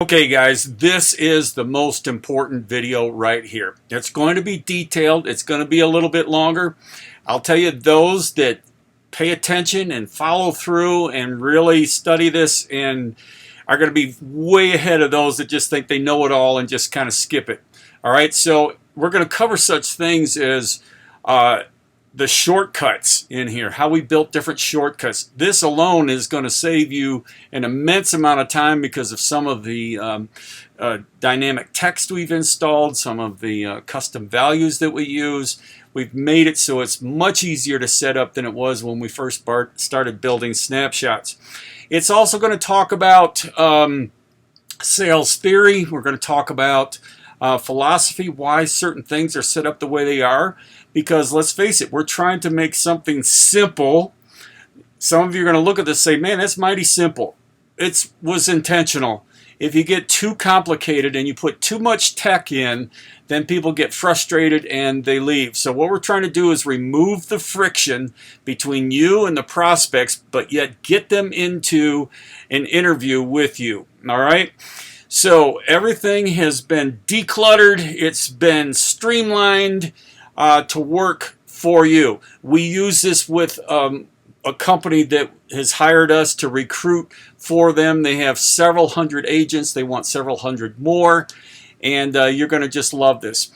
Okay guys, this is the most important video right here. It's going to be detailed. It's going to be a little bit longer. I'll tell you, those that pay attention and follow through and really study this and are going to be way ahead of those that just think they know it all and just kind of skip it. All right, so we're going to cover such things as the shortcuts in here, how we built different shortcuts. This alone is going to save you an immense amount of time because of some of the dynamic text we've installed, some of the custom values that we use. We've made it so it's much easier to set up than it was when we first started building snapshots. It's also going to talk about sales theory. We're going to talk about philosophy, why certain things are set up the way they are. Because let's face it, we're trying to make something simple. Some of you are going to look at this and say, man, that's mighty simple. It was intentional. If you get too complicated and you put too much tech in, then people get frustrated and they leave. So what we're trying to do is remove the friction between you and the prospects, but yet get them into an interview with you. All right? So everything has been decluttered. It's been streamlined to work for you. We use this with a company that has hired us to recruit for them. They have several hundred agents. They want several hundred more, and you're going to just love this.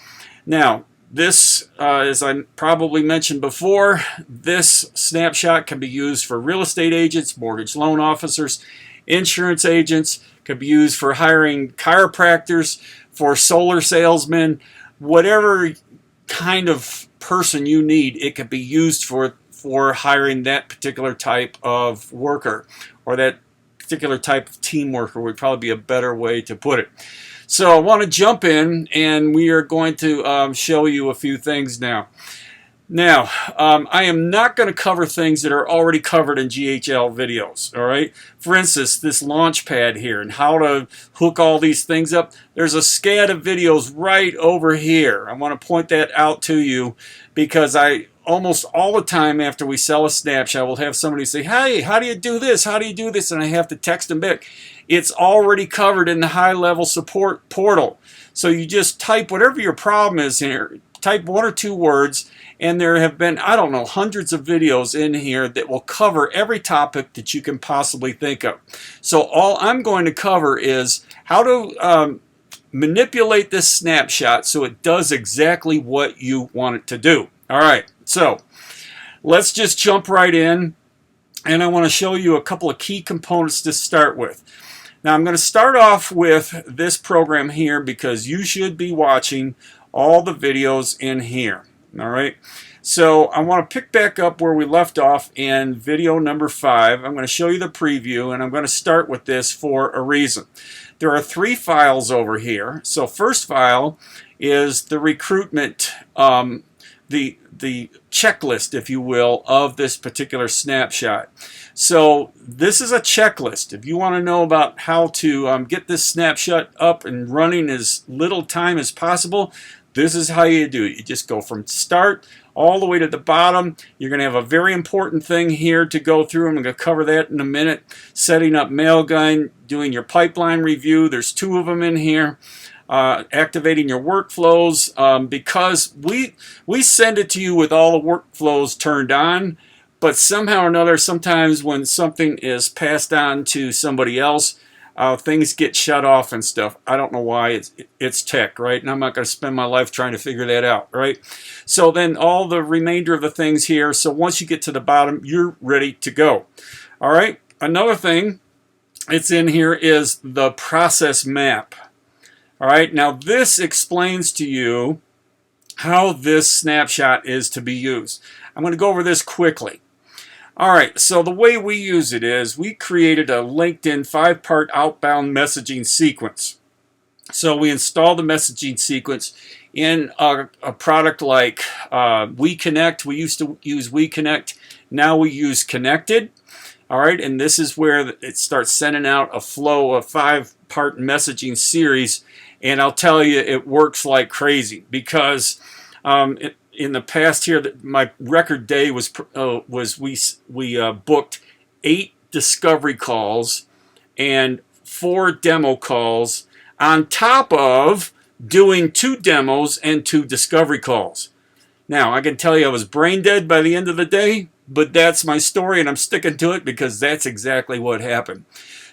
Now, this, as I probably mentioned before, this snapshot can be used for real estate agents, mortgage loan officers, insurance agents, can be used for hiring chiropractors, for solar salesmen, whatever kind of person you need, it could be used for hiring that particular type of worker, or that particular type of team worker would probably be a better way to put it. So I want to jump in and we are going to show you a few things now. Now, I am not going to cover things that are already covered in GHL videos, all right? For instance, this launch pad here and how to hook all these things up. There's a scad of videos right over here. I want to point that out to you because I almost all the time after we sell a snapshot, we'll have somebody say, hey, how do you do this? How do you do this? And I have to text them back. It's already covered in the high-level support portal. So you just type whatever your problem is here, type 1 or 2 words, and there have been, I don't know, hundreds of videos in here that will cover every topic that you can possibly think of. So all I'm going to cover is how to manipulate this snapshot so it does exactly what you want it to do. All right, so let's just jump right in, and I want to show you a couple of key components to start with. Now I'm going to start off with this program here because you should be watching all the videos in here. All right, so I want to pick back up where we left off in video number 5. I'm going to show you the preview, and I'm going to start with this for a reason. There are 3 files over here. So first file is the recruitment, the checklist, if you will, of this particular snapshot. So this is a checklist. If you want to know about how to get this snapshot up and running as little time as possible, this is how you do it. You just go from start all the way to the bottom. You're going to have a very important thing here to go through. I'm going to cover that in a minute. Setting up Mailgun, doing your pipeline review. There's 2 of them in here. Activating your workflows, because we send it to you with all the workflows turned on, but somehow or another, sometimes when something is passed on to somebody else, things get shut off and stuff. I don't know why. It's tech, right? And I'm not going to spend my life trying to figure that out, right? So then all the remainder of the things here, so once you get to the bottom, you're ready to go. All right? Another thing that's in here is the process map. All right, now this explains to you how this snapshot is to be used. I'm going to go over this quickly. All right, so the way we use it is we created a LinkedIn 5-part outbound messaging sequence. So we install the messaging sequence in a product like WeConnect. We used to use WeConnect. Now we use Connected. All right, and this is where it starts sending out a flow of 5-part messaging series. And I'll tell you, it works like crazy because in the past here, my record day was we booked 8 discovery calls and 4 demo calls on top of doing 2 demos and 2 discovery calls. Now, I can tell you I was brain dead by the end of the day, but that's my story and I'm sticking to it because that's exactly what happened.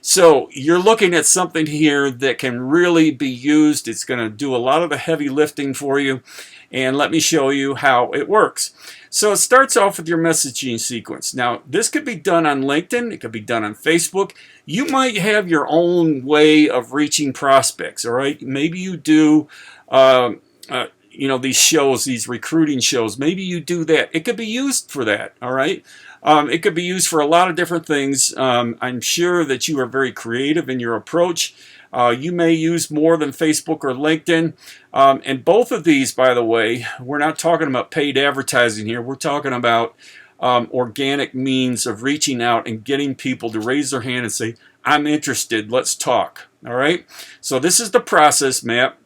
So you're looking at something here that can really be used. It's going to do a lot of the heavy lifting for you. And let me show you how it works. So it starts off with your messaging sequence. Now, this could be done on LinkedIn. It could be done on Facebook. You might have your own way of reaching prospects, all right? Maybe you do, these shows, these recruiting shows. Maybe you do that. It could be used for that, all right? It could be used for a lot of different things. I'm sure that you are very creative in your approach. You may use more than Facebook or LinkedIn. And both of these, by the way, we're not talking about paid advertising here. We're talking about organic means of reaching out and getting people to raise their hand and say, I'm interested, let's talk. All right? So this is the process map.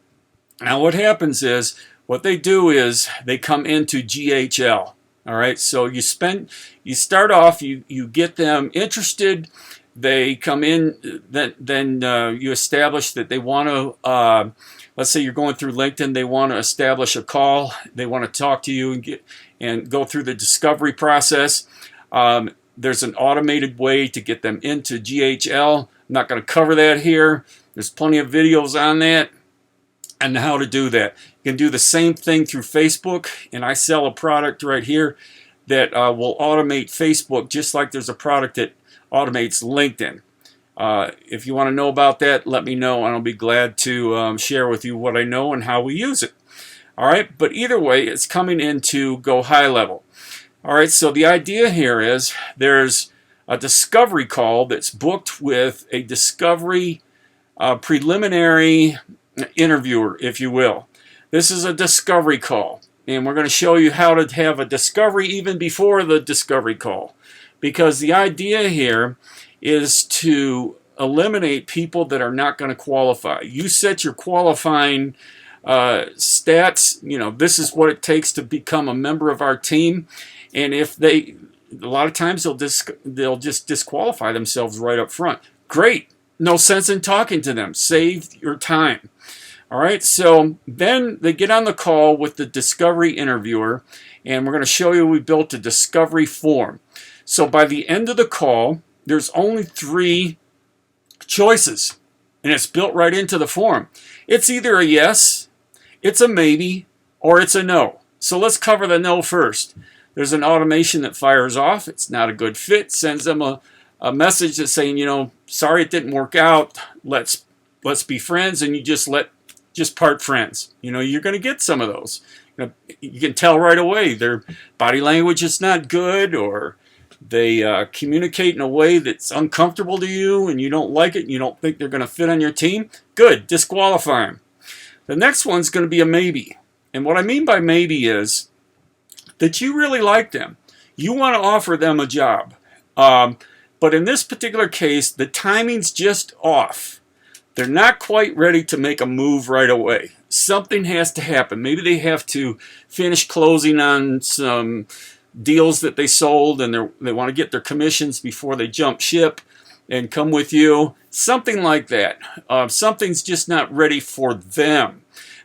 Now what happens is, what they do is they come into GHL. All right, so you start off, you get them interested. They come in, then you establish that they want to, let's say you're going through LinkedIn, they want to establish a call. They want to talk to you and go through the discovery process. There's an automated way to get them into GHL. I'm not going to cover that here. There's plenty of videos on that and how to do that. You can do the same thing through Facebook, and I sell a product right here that will automate Facebook just like there's a product that automates LinkedIn. If you want to know about that, let me know, and I'll be glad to share with you what I know and how we use it. All right, but either way, it's coming into Go High Level. All right, so the idea here is there's a discovery call that's booked with a discovery preliminary interviewer, if you will. This is a discovery call, and we're going to show you how to have a discovery even before the discovery call, because the idea here is to eliminate people that are not going to qualify. You set your qualifying stats. You know, this is what it takes to become a member of our team, and if a lot of times they'll just disqualify themselves right up front. Great, no sense in talking to them. Save your time. All right, so then they get on the call with the discovery interviewer, and we're going to show you we built a discovery form. So by the end of the call, there's only 3 choices, and it's built right into the form. It's either a yes, it's a maybe, or it's a no. So let's cover the no first. There's an automation that fires off. It's not a good fit. Sends them a message that's saying, you know, sorry it didn't work out. Let's be friends, and you just part friends. You know, you're going to get some of those. You can tell right away their body language is not good, or they communicate in a way that's uncomfortable to you and you don't like it and you don't think they're going to fit on your team. Good, disqualify them. The next one's going to be a maybe. And what I mean by maybe is that you really like them. You want to offer them a job. But in this particular case, the timing's just off. They're not quite ready to make a move right away. Something has to happen. Maybe they have to finish closing on some deals that they sold, and they want to get their commissions before they jump ship and come with you. Something like that. Something's just not ready for them.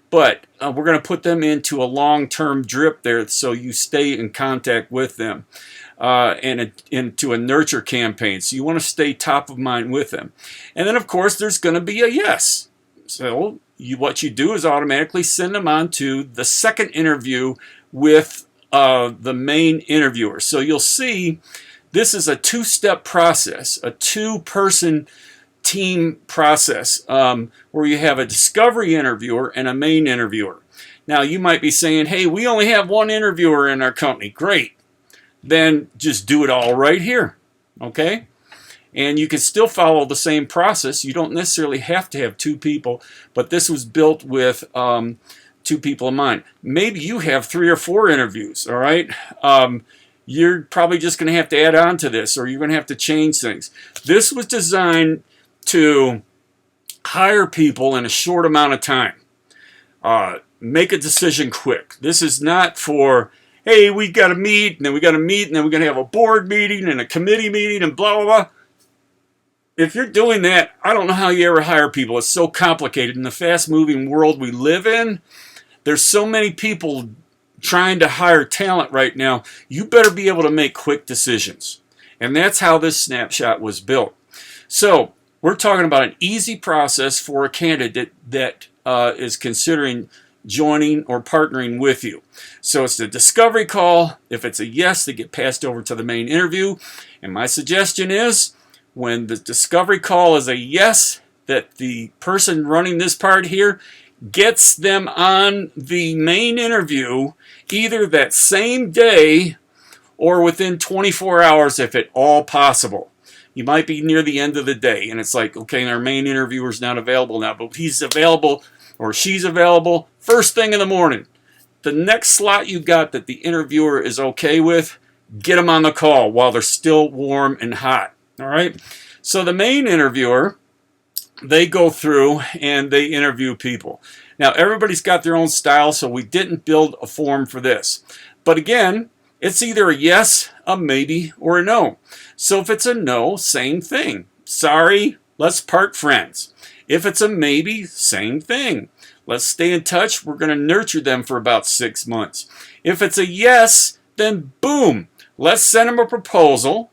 But we're going to put them into a long-term drip there so you stay in contact with them. And into a nurture campaign. So you want to stay top of mind with them. And then, of course, there's going to be a yes. So what you do is automatically send them on to the second interview with the main interviewer. So you'll see this is a 2-step process, a 2-person team process where you have a discovery interviewer and a main interviewer. Now, you might be saying, hey, we only have 1 interviewer in our company. Great. Then just do it all right here, okay? And you can still follow the same process. You don't necessarily have to have 2 people, but this was built with 2 people in mind. Maybe you have 3 or 4 interviews, all right? You're probably just going to have to add on to this, or you're going to have to change things. This was designed to hire people in a short amount of time. Make a decision quick. This is not for, hey, we got to meet, and then we got to meet, and then we're going to have a board meeting and a committee meeting and blah, blah, blah. if you're doing that, I don't know how you ever hire people. It's so complicated. In the fast-moving world we live in, there's so many people trying to hire talent right now. You better be able to make quick decisions. And that's how this snapshot was built. So we're talking about an easy process for a candidate that is considering joining or partnering with you. So it's the discovery call. If it's a yes, they get passed over to the main interview. And my suggestion is, when the discovery call is a yes, that the person running this part here gets them on the main interview either that same day or within 24 hours if at all possible. You might be near the end of the day and it's like, okay, our main interviewer's not available now, but he's available or she's available first thing in the morning. The next slot you got that the interviewer is okay with, get them on the call while they're still warm and hot. All right? So the main interviewer, they go through and they interview people. Now, everybody's got their own style, so we didn't build a form for this. But again, it's either a yes, a maybe, or a no. So if it's a no, same thing. Sorry, let's part friends. If it's a maybe, same thing. Let's stay in touch. We're going to nurture them for about 6 months. If it's a yes, then boom, let's send them a proposal.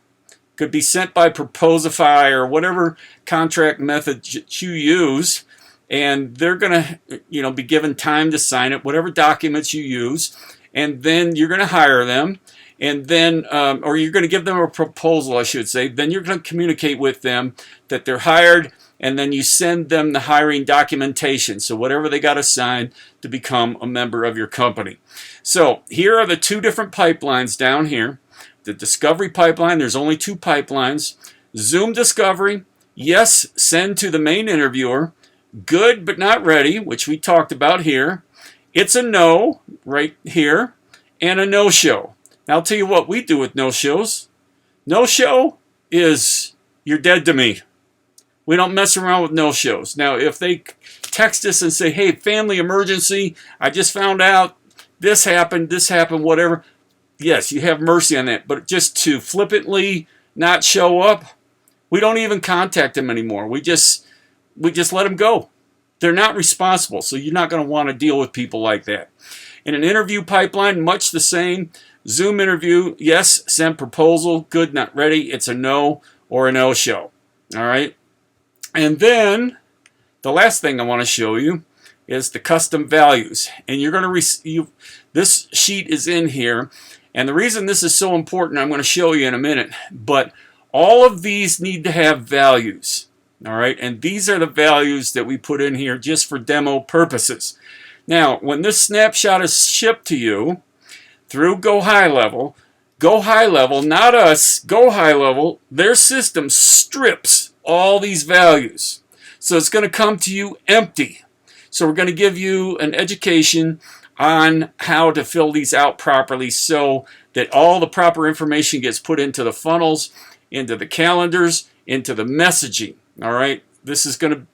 Could be sent by Proposify or whatever contract method you use. And they're going to, be given time to sign it, whatever documents you use. And then you're going to hire them. And then, or you're going to give them a proposal, I should say. Then you're going to communicate with them that they're hired. And then you send them the hiring documentation. So whatever they got to sign to become a member of your company. So here are the two different pipelines down here. The discovery pipeline, there's only 2 pipelines. Zoom discovery, yes, send to the main interviewer. Good but not ready, which we talked about here. It's a no right here, and a no-show. Now I'll tell you what we do with no-shows. No-show is you're dead to me. We don't mess around with no-shows. Now if they text us and say, hey, family emergency, I just found out this happened, whatever. Yes, you have mercy on that. But just to flippantly not show up, we don't even contact them anymore. We just let them go. They're not responsible, so you're not going to want to deal with people like that. In an interview pipeline, much the same. Zoom interview, yes, send proposal, good, not ready. It's a no or a no-show. All right? And then the last thing I want to show you is the custom values. And you're going to receive, this sheet is in here. And the reason this is so important, I'm going to show you in a minute. But all of these need to have values. All right, and these are the values that we put in here just for demo purposes. Now, when this snapshot is shipped to you through Go High Level, not us, Go High Level, their system strips all these values. So it's going to come to you empty. So we're going to give you an education on how to fill these out properly so that all the proper information gets put into the funnels, into the calendars, into the messaging. All right,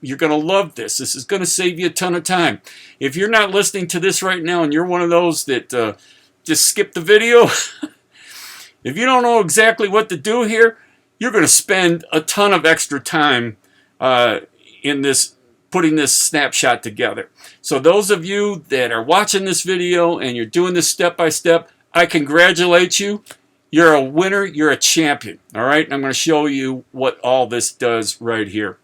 you're gonna love this. This is gonna save you a ton of time. If you're not listening to this right now and you're one of those that just skip the video, if you don't know exactly what to do here, you're gonna spend a ton of extra time in this putting this snapshot together. So those of you that are watching this video and you're doing this step by step, I congratulate you. You're a winner. You're a champion. All right. And I'm going to show you what all this does right here.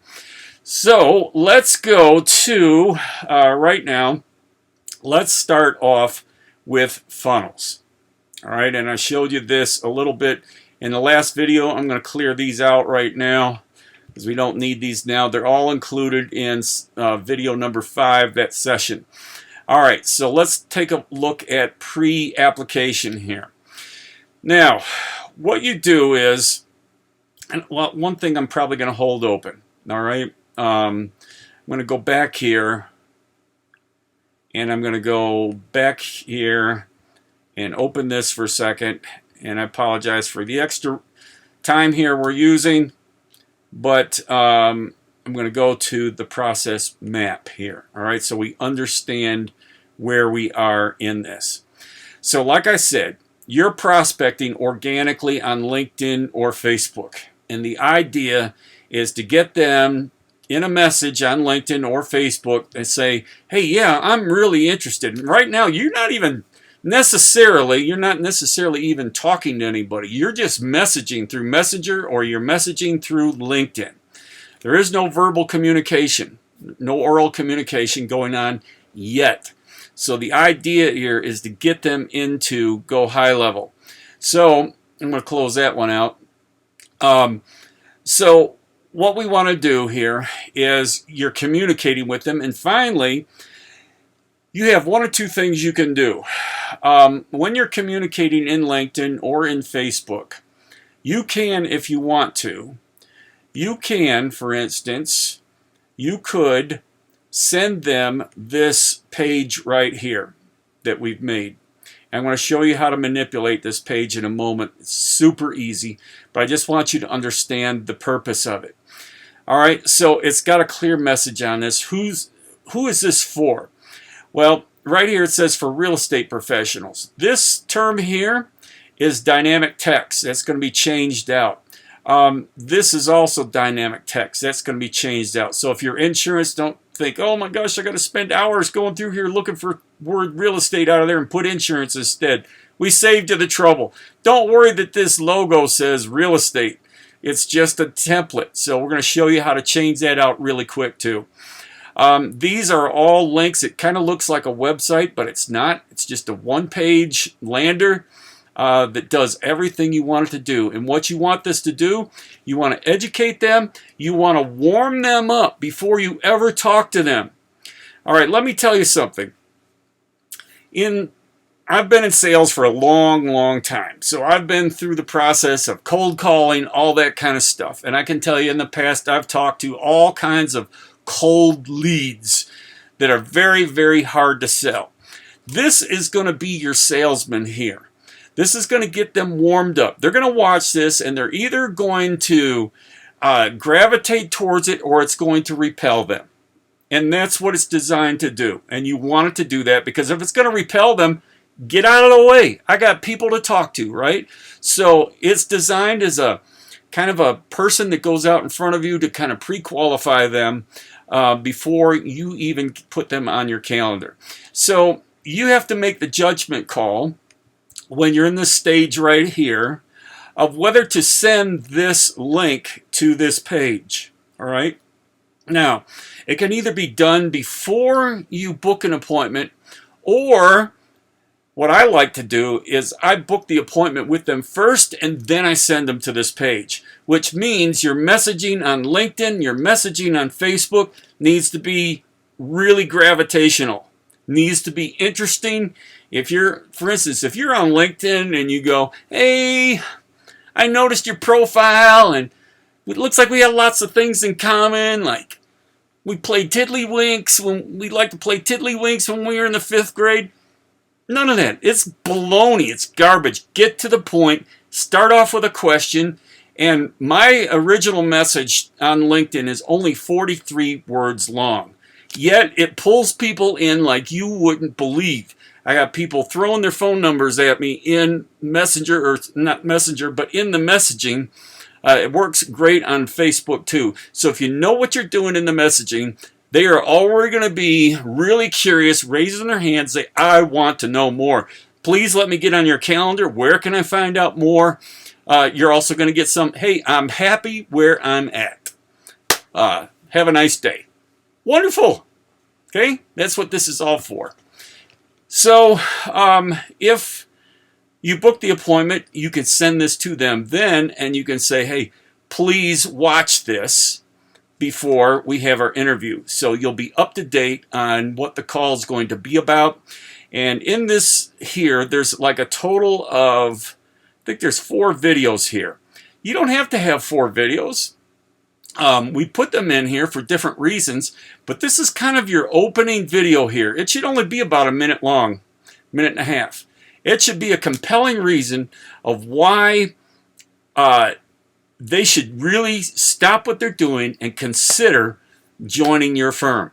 So let's go to right now. Let's start off with funnels. All right. And I showed you this a little bit in the last video. I'm going to clear these out right now because we don't need these now. They're all included in video number 5, that session. All right. So let's take a look at pre-application here. Now, what you do is, and well, one thing I'm probably going to hold open, all right? I'm going to go back here, and I'm going to go back here and open this for a second, and I apologize for the extra time here we're using, but I'm going to go to the process map here, all right? So we understand where we are in this. So like I said, you're prospecting organically on LinkedIn or Facebook. And the idea is to get them in a message on LinkedIn or Facebook and say, hey, yeah, I'm really interested. And right now, you're not necessarily even talking to anybody. You're just messaging through Messenger or you're messaging through LinkedIn. There is no verbal communication, no oral communication going on yet. So the idea here is to get them into Go High Level. So I'm going to close that one out. So what we want to do here is you're communicating with them, and finally, you have one or two things you can do. When you're communicating in LinkedIn or in Facebook, you can, if you want to, you can, for instance, you could send them this page right here that we've made. I'm going to show you how to manipulate this page in a moment. It's super easy, but I just want you to understand the purpose of it. All right, so it's got a clear message on this. Who is this for? Well, right here it says for real estate professionals. This term here is dynamic text. That's going to be changed out. This is also dynamic text. That's going to be changed out. So if your insurance, don't think, oh my gosh, I got to spend hours going through here looking for word real estate out of there and put insurance instead. We saved you the trouble. Don't worry that this logo says real estate. It's just a template. So we're going to show you how to change that out really quick too. These are all links. It kind of looks like a website, but it's not. It's just a one-page lander that does everything you want it to do. And what you want this to do, you want to educate them. You want to warm them up before you ever talk to them. All right, let me tell you something. I've been in sales for a long, long time. So I've been through the process of cold calling, all that kind of stuff. And I can tell you in the past, I've talked to all kinds of cold leads that are very, very hard to sell. This is going to be your salesman here. This is going to get them warmed up. They're going to watch this and they're either going to gravitate towards it or it's going to repel them. And that's what it's designed to do. And you want it to do that because if it's going to repel them, get out of the way. I got people to talk to, right? So it's designed as a kind of a person that goes out in front of you to kind of pre-qualify them before you even put them on your calendar. So you have to make the judgment call when you're in this stage right here of whether to send this link to this page. All right. Now, it can either be done before you book an appointment, or what I like to do is I book the appointment with them first and then I send them to this page, which means your messaging on LinkedIn, your messaging on Facebook needs to be really gravitational, needs to be interesting. If you're, for instance, if you're on LinkedIn and you go, hey, I noticed your profile and it looks like we have lots of things in common, like we played tiddlywinks when we like to play tiddlywinks when we were in the 5th grade. None of that. It's baloney. It's garbage. Get to the point. Start off with a question. And my original message on LinkedIn is only 43 words long. Yet it pulls people in like you wouldn't believe. I got people throwing their phone numbers at me in Messenger, or not Messenger, but in the messaging. It works great on Facebook too. So if you know what you're doing in the messaging, they are already going to be really curious, raising their hands, say, I want to know more. Please let me get on your calendar. Where can I find out more? You're also going to get some, hey, I'm happy where I'm at. Have a nice day. Wonderful. Okay, that's what this is all for. So if you book the appointment, you can send this to them then, and you can say, hey, please watch this before we have our interview. So you'll be up to date on what the call is going to be about. And in this here, there's like a total of, I think there's 4 videos here. You don't have to have 4 videos. We put them in here for different reasons, but this is kind of your opening video here. It should only be about a minute long, minute and a half. It should be a compelling reason of why they should really stop what they're doing and consider joining your firm.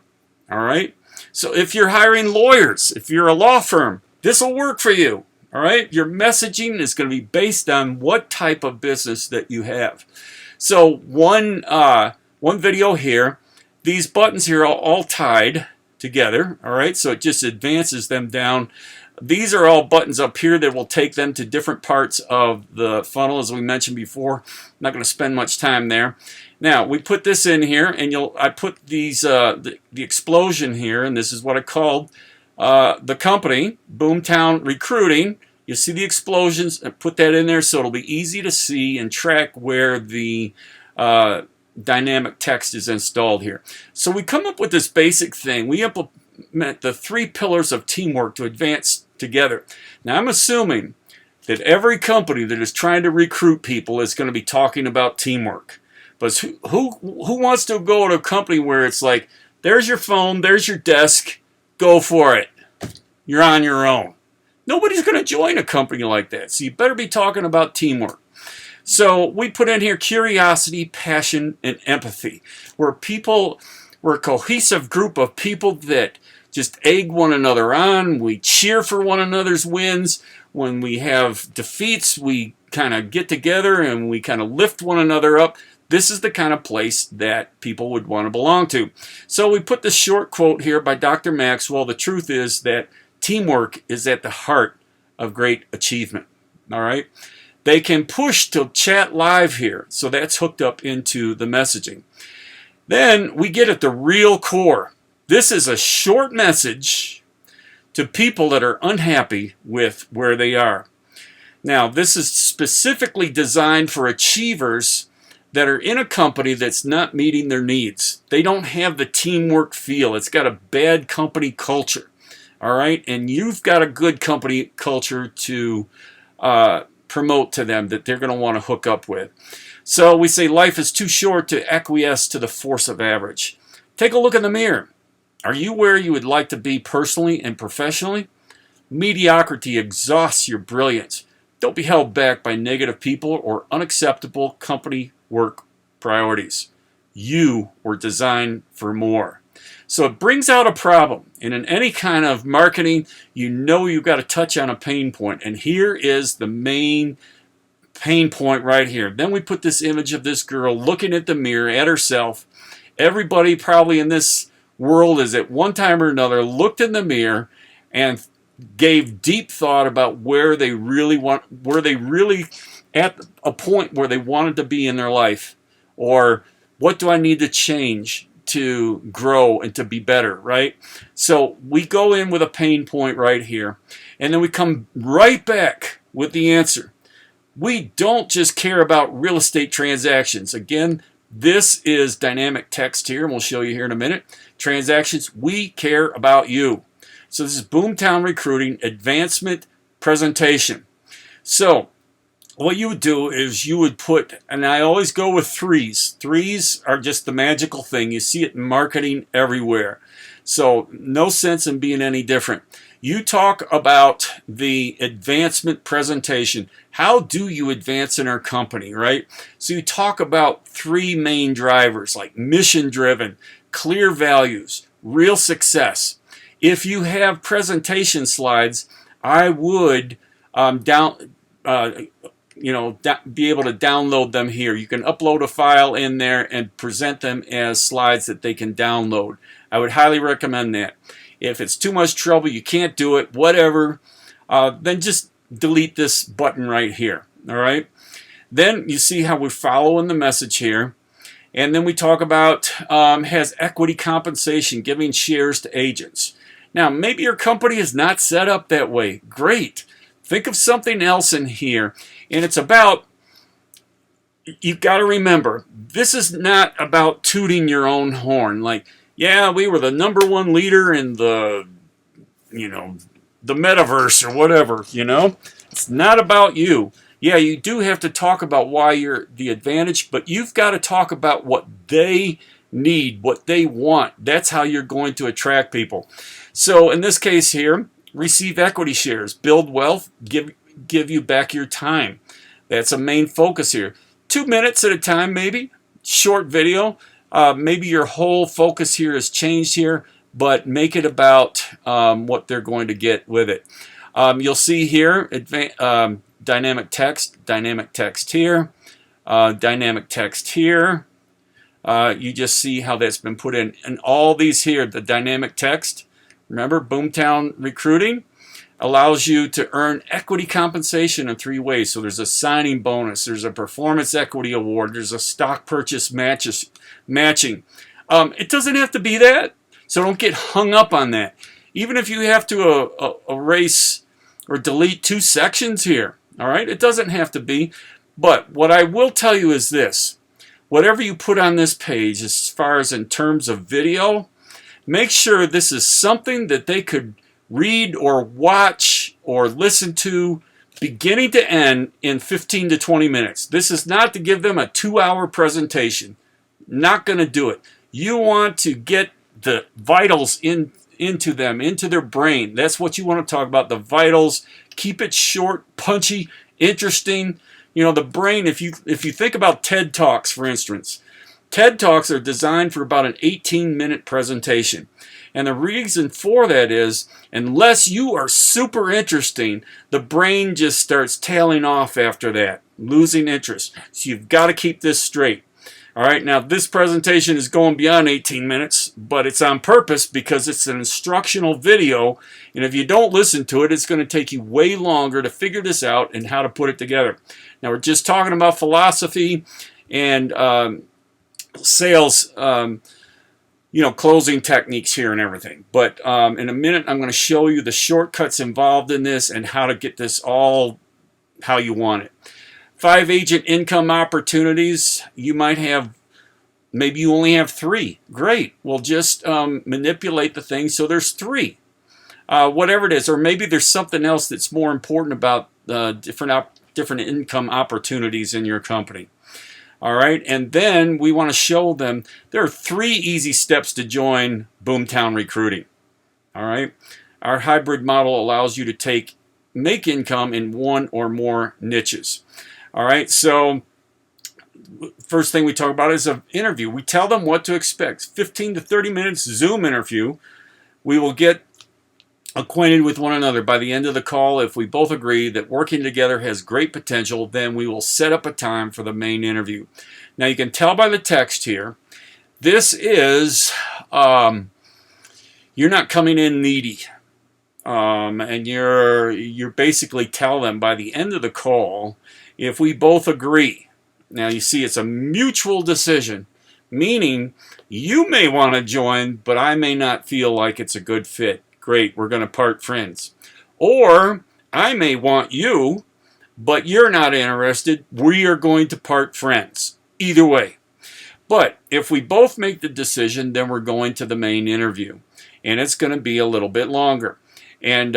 All right? So if you're hiring lawyers, if you're a law firm, this will work for you. All right? Your messaging is going to be based on what type of business that you have. So one video here, these buttons here are all tied together, all right, so it just advances them down. These are all buttons up here that will take them to different parts of the funnel, as we mentioned before. I'm not going to spend much time there. Now, we put this in here, and I put these the explosion here, and this is what I called the company, Boomtown Recruiting. You see the explosions, and put that in there so it'll be easy to see and track where the dynamic text is installed here. So we come up with this basic thing. We implement the 3 pillars of teamwork to advance together. Now, I'm assuming that every company that is trying to recruit people is going to be talking about teamwork. But who wants to go to a company where it's like, there's your phone, there's your desk, go for it. You're on your own. Nobody's going to join a company like that. So you better be talking about teamwork. So we put in here curiosity, passion, and empathy. We're a cohesive group of people that just egg one another on. We cheer for one another's wins. When we have defeats, we kind of get together and we kind of lift one another up. This is the kind of place that people would want to belong to. So we put this short quote here by Dr. Maxwell. The truth is that teamwork is at the heart of great achievement. All right. They can push to chat live here. So that's hooked up into the messaging. Then we get at the real core. This is a short message to people that are unhappy with where they are. Now, this is specifically designed for achievers that are in a company that's not meeting their needs. They don't have the teamwork feel. It's got a bad company culture. All right? And you've got a good company culture to promote to them that they're going to want to hook up with. So we say life is too short to acquiesce to the force of average. Take a look in the mirror. Are you where you would like to be personally and professionally? Mediocrity exhausts your brilliance. Don't be held back by negative people or unacceptable company work priorities. You were designed for more. So it brings out a problem. And in any kind of marketing, you know you've got to touch on a pain point. And here is the main pain point right here. Then we put this image of this girl looking at the mirror at herself. Everybody probably in this world is at one time or another looked in the mirror and gave deep thought about where they really at a point where they wanted to be in their life, or what do I need to change to grow and to be better, right? So we go in with a pain point right here, and then we come right back with the answer. We don't just care about real estate transactions. Again, this is dynamic text here, and we'll show you here in a minute. Transactions, we care about you. So this is Boomtown Recruiting Advancement Presentation. So what you would do is you would put, and I always go with threes. Threes are just the magical thing. You see it in marketing everywhere. So no sense in being any different. You talk about the advancement presentation. How do you advance in our company, right? So you talk about 3 main drivers like mission driven, clear values, real success. If you have presentation slides, I would be able to download them here. You can upload a file in there and present them as slides that they can download. I would highly recommend that. If it's too much trouble, you can't do it, whatever, then just delete this button right here. All right. Then you see how we're following the message here. And then we talk about has equity compensation, giving shares to agents. Now, maybe your company is not set up that way. Great. Think of something else in here. And it's about, you've got to remember, this is not about tooting your own horn. Like, yeah, we were the #1 leader in the metaverse or whatever, It's not about you. Yeah, you do have to talk about why you're the advantage, but you've got to talk about what they need, what they want. That's how you're going to attract people. So in this case here, receive equity shares, build wealth, give you back your time. That's a main focus here. 2 minutes at a time, maybe. Short video. Maybe your whole focus here has changed here, but make it about what they're going to get with it. You'll see here dynamic text here. dynamic text here. You just see how that's been put in. And all these here, the dynamic text, remember, Boomtown Recruiting allows you to earn equity compensation in 3 ways. So there's a signing bonus, there's a performance equity award, there's a stock purchase matching. It doesn't have to be that, so don't get hung up on that. Even if you have to erase or delete 2 sections here, all right, it doesn't have to be. But what I will tell you is this: whatever you put on this page, as far as in terms of video, make sure this is something that they could read or watch or listen to beginning to end in 15 to 20 minutes. This is not to give them a 2-hour presentation. Not going to do it. You want to get the vitals into them, into their brain. That's what you want to talk about, the vitals. Keep it short, punchy, interesting. You know, the brain, if you think about TED Talks, for instance, TED Talks are designed for about an 18-minute presentation. And the reason for that is, unless you are super interesting, the brain just starts tailing off after that, losing interest. So you've got to keep this straight. All right, now this presentation is going beyond 18 minutes, but it's on purpose because it's an instructional video. And if you don't listen to it, it's going to take you way longer to figure this out and how to put it together. Now, we're just talking about philosophy and sales, closing techniques here and everything. But in a minute, I'm going to show you the shortcuts involved in this and how to get this all how you want it. 5 agent income opportunities. You might have, maybe you only have 3. Great. Well, just manipulate the thing so there's 3. Whatever it is. Or maybe there's something else that's more important about different income opportunities in your company. All right, and then we want to show them there are 3 easy steps to join Boomtown Recruiting. All right, our hybrid model allows you to make income in 1 or more niches. All right, so first thing we talk about is an interview. We tell them what to expect. 15 to 30 minutes Zoom interview. We will get acquainted with one another. By the end of the call, if we both agree that working together has great potential, then we will set up a time for the main interview. Now, you can tell by the text here, this is, you're not coming in needy. And you're basically tell them by the end of the call, if we both agree. Now, you see, it's a mutual decision, meaning you may want to join, but I may not feel like it's a good fit. Great, we're going to part friends. Or I may want you, but you're not interested. We are going to part friends. Either way. But if we both make the decision, then we're going to the main interview. And it's going to be a little bit longer. And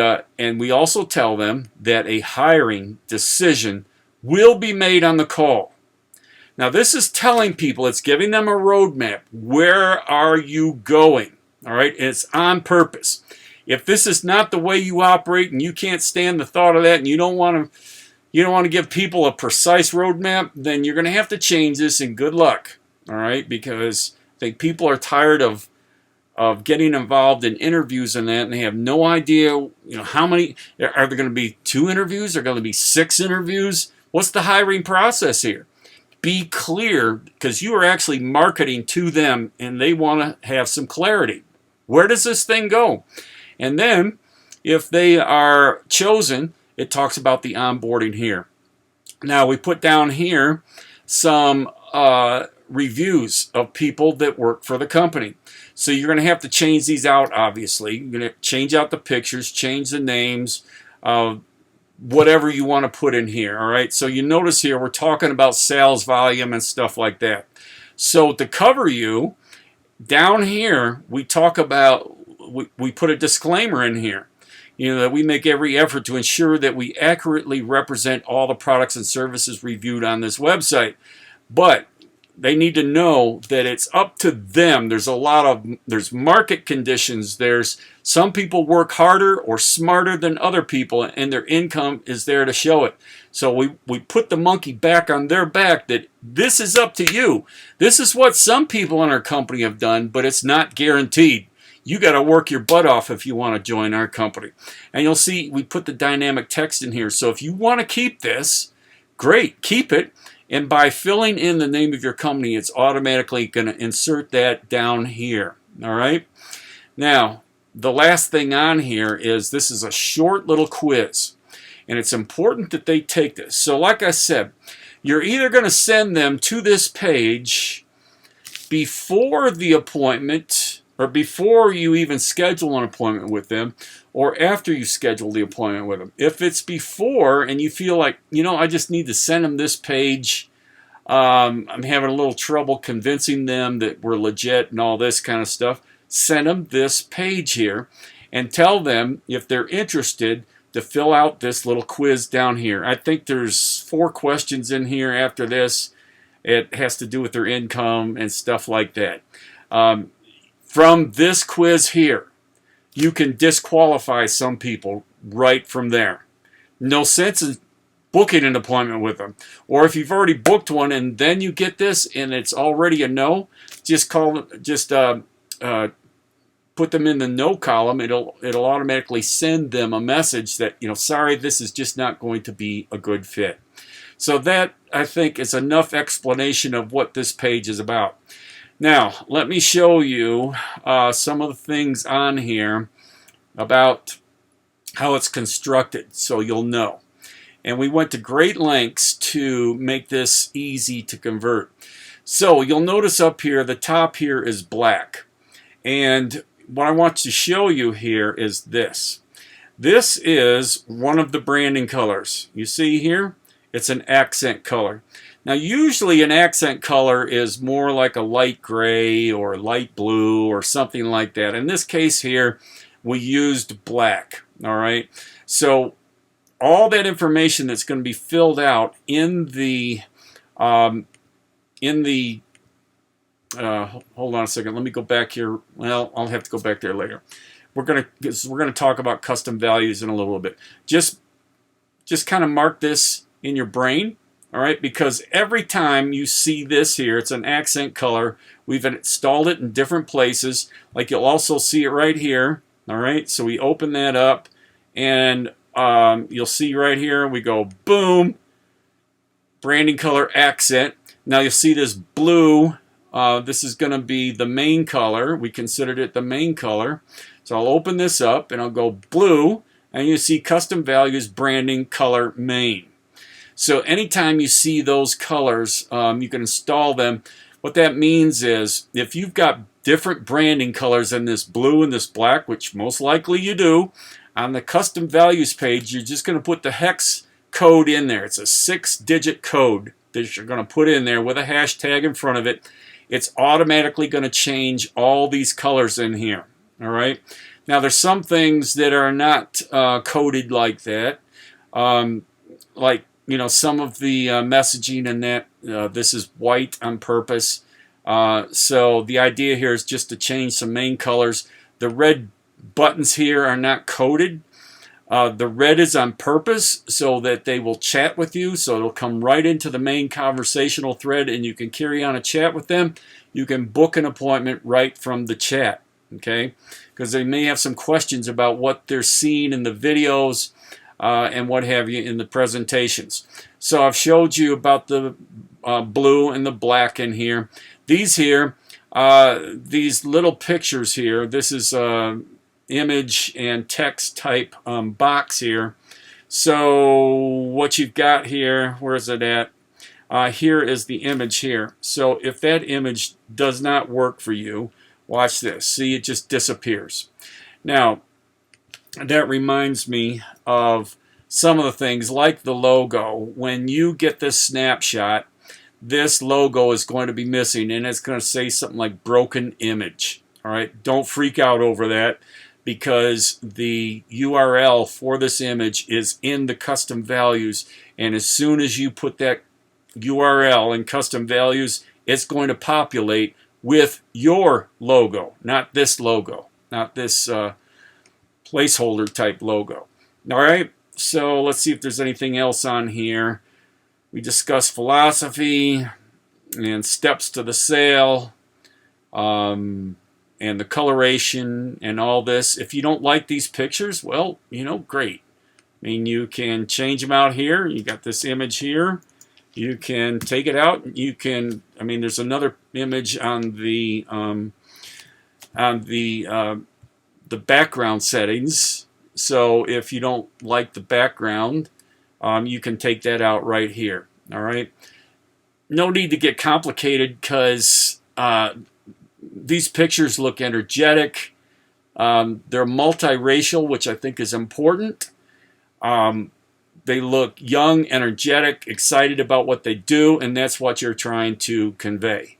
we also tell them that a hiring decision will be made on the call. Now, this is telling people, it's giving them a roadmap. Where are you going? All right, and it's on purpose. If this is not the way you operate and you can't stand the thought of that and you don't want to give people a precise roadmap, then you're going to have to change this, and good luck. All right, because I think people are tired of getting involved in interviews and that, and they have no idea, how many are there going to be? 2 interviews? Are going to be 6 interviews? What's the hiring process here? Be clear, because you are actually marketing to them and they want to have some clarity. Where does this thing go? And then, if they are chosen, it talks about the onboarding here. Now, we put down here some reviews of people that work for the company. So you're going to have to change these out, obviously. You're going to change out the pictures, change the names, whatever you want to put in here, all right? So you notice here, we're talking about sales volume and stuff like that. So to cover you, down here, we talk about, we put a disclaimer in here, that we make every effort to ensure that we accurately represent all the products and services reviewed on this website. But they need to know that it's up to them. There's market conditions. There's some people work harder or smarter than other people, and their income is there to show it. So we put the monkey back on their back, that this is up to you. This is what some people in our company have done, but it's not guaranteed. You got to work your butt off if you want to join our company. And you'll see we put the dynamic text in here. So if you want to keep this, great, keep it. And by filling in the name of your company, it's automatically going to insert that down here. All right. Now, the last thing on here is this is a short little quiz. And it's important that they take this. So like I said, you're either going to send them to this page before the appointment, or before you even schedule an appointment with them, or after you schedule the appointment with them. If it's before and you feel like, you know, I just need to send them this page, I'm having a little trouble convincing them that we're legit and all this kind of stuff, send them this page here and tell them, if they're interested, to fill out this little quiz down here. I think there's 4 questions in here after this. It has to do with their income and stuff like that. From this quiz here, you can disqualify some people right from there. No sense in booking an appointment with them. Or if you've already booked one and then you get this and it's already a no, just put them in the no column. It'll automatically send them a message that, you know, sorry, this is just not going to be a good fit. So that, I think, is enough explanation of what this page is about. Now, let me show you some of the things on here about how it's constructed so you'll know. And we went to great lengths to make this easy to convert. So you'll notice up here, the top here is black. And what I want to show you here is this. This is one of the branding colors. You see here? It's an accent color. Now usually an accent color is more like a light gray or light blue or something like that. In this case here, we used black. All right. So all that information that's going to be filled out in the hold on a second. Let me go back here. Well, I'll have to go back there later. We're gonna talk about custom values in a little bit. Just kind of mark this in your brain, all right? Because every time you see this here, it's an accent color. We've installed it in different places. Like you'll also see it right here, all right? So we open that up, and you'll see right here, we go boom, branding color accent. Now you'll see this blue. This is going to be the main color. We considered it the main color. So I'll open this up and I'll go blue, and you see custom values, branding color main. So anytime you see those colors, you can install them. What that means is if you've got different branding colors in this blue and this black, which most likely you do, on the custom values page, you're just going to put the hex code in there. It's a 6-digit code that you're going to put in there with a hashtag in front of it. It's automatically going to change all these colors in here. All right. Now there's some things that are not coded like that. Like, you know, some of the messaging in that, this is white on purpose. So the idea here is just to change some main colors. The red buttons here are not coded. The red is on purpose so that they will chat with you. So it'll come right into the main conversational thread and you can carry on a chat with them. You can book an appointment right from the chat, okay? Because they may have some questions about what they're seeing in the videos and what have you in the presentations. So I've showed you about the blue and the black in here. These here, these little pictures here, this is image and text type box here. So what you've got here, where is it at? Here is the image here. So if that image does not work for you, watch this. See, it just disappears. Now, that reminds me of some of the things like the logo. When you get this snapshot, this logo is going to be missing and it's going to say something like broken image. All right, don't freak out over that because the URL for this image is in the custom values, and as soon as you put that URL in custom values, it's going to populate with your logo, not this logo, not this placeholder type logo. All right, so let's see if there's anything else on here. We discussed philosophy and steps to the sale, and the coloration and all this. If you don't like these pictures, well, you know, great. I mean, you can change them out here. You got this image here. you can take it out. You can, I mean, there's another image on the background settings. So if you don't like the background, you can take that out right here. All right. No need to get complicated because these pictures look energetic. They're multiracial, which I think is important. They look young, energetic, excited about what they do, and that's what you're trying to convey.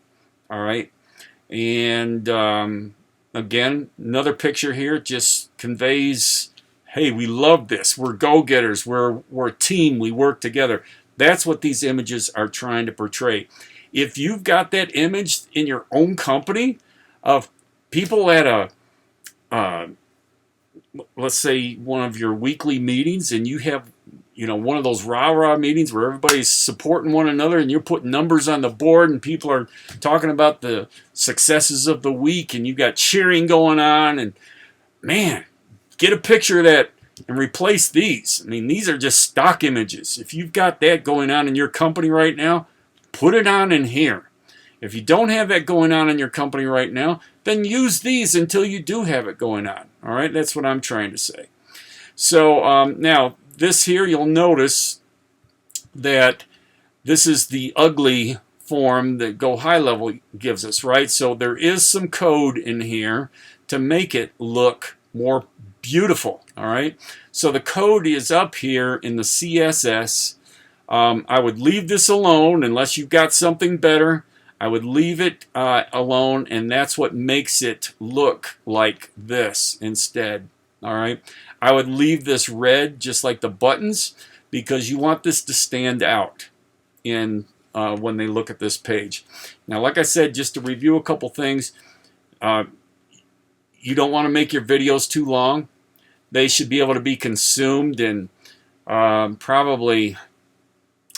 All right. And again, another picture here just conveys, hey, we love this. We're go-getters. We're a team. We work together. That's what these images are trying to portray. If you've got that image in your own company of people at a, let's say one of your weekly meetings, and you have, you know, one of those rah-rah meetings where everybody's supporting one another and you're putting numbers on the board and people are talking about the successes of the week and you got cheering going on, and man, get a picture of that and replace these. I mean, these are just stock images. If you've got that going on in your company right now, put it on in here. If you don't have that going on in your company right now, then use these until you do have it going on. All right, that's what I'm trying to say. So now this here, you'll notice that this is the ugly form that Go High Level gives us, right? So there is some code in here to make it look more beautiful, all right? So the code is up here in the CSS. I would leave this alone unless you've got something better. I would leave it alone, and that's what makes it look like this instead, all right? I would leave this red just like the buttons because you want this to stand out in when they look at this page. Now, like I said, just to review a couple things, you don't want to make your videos too long. They should be able to be consumed in probably,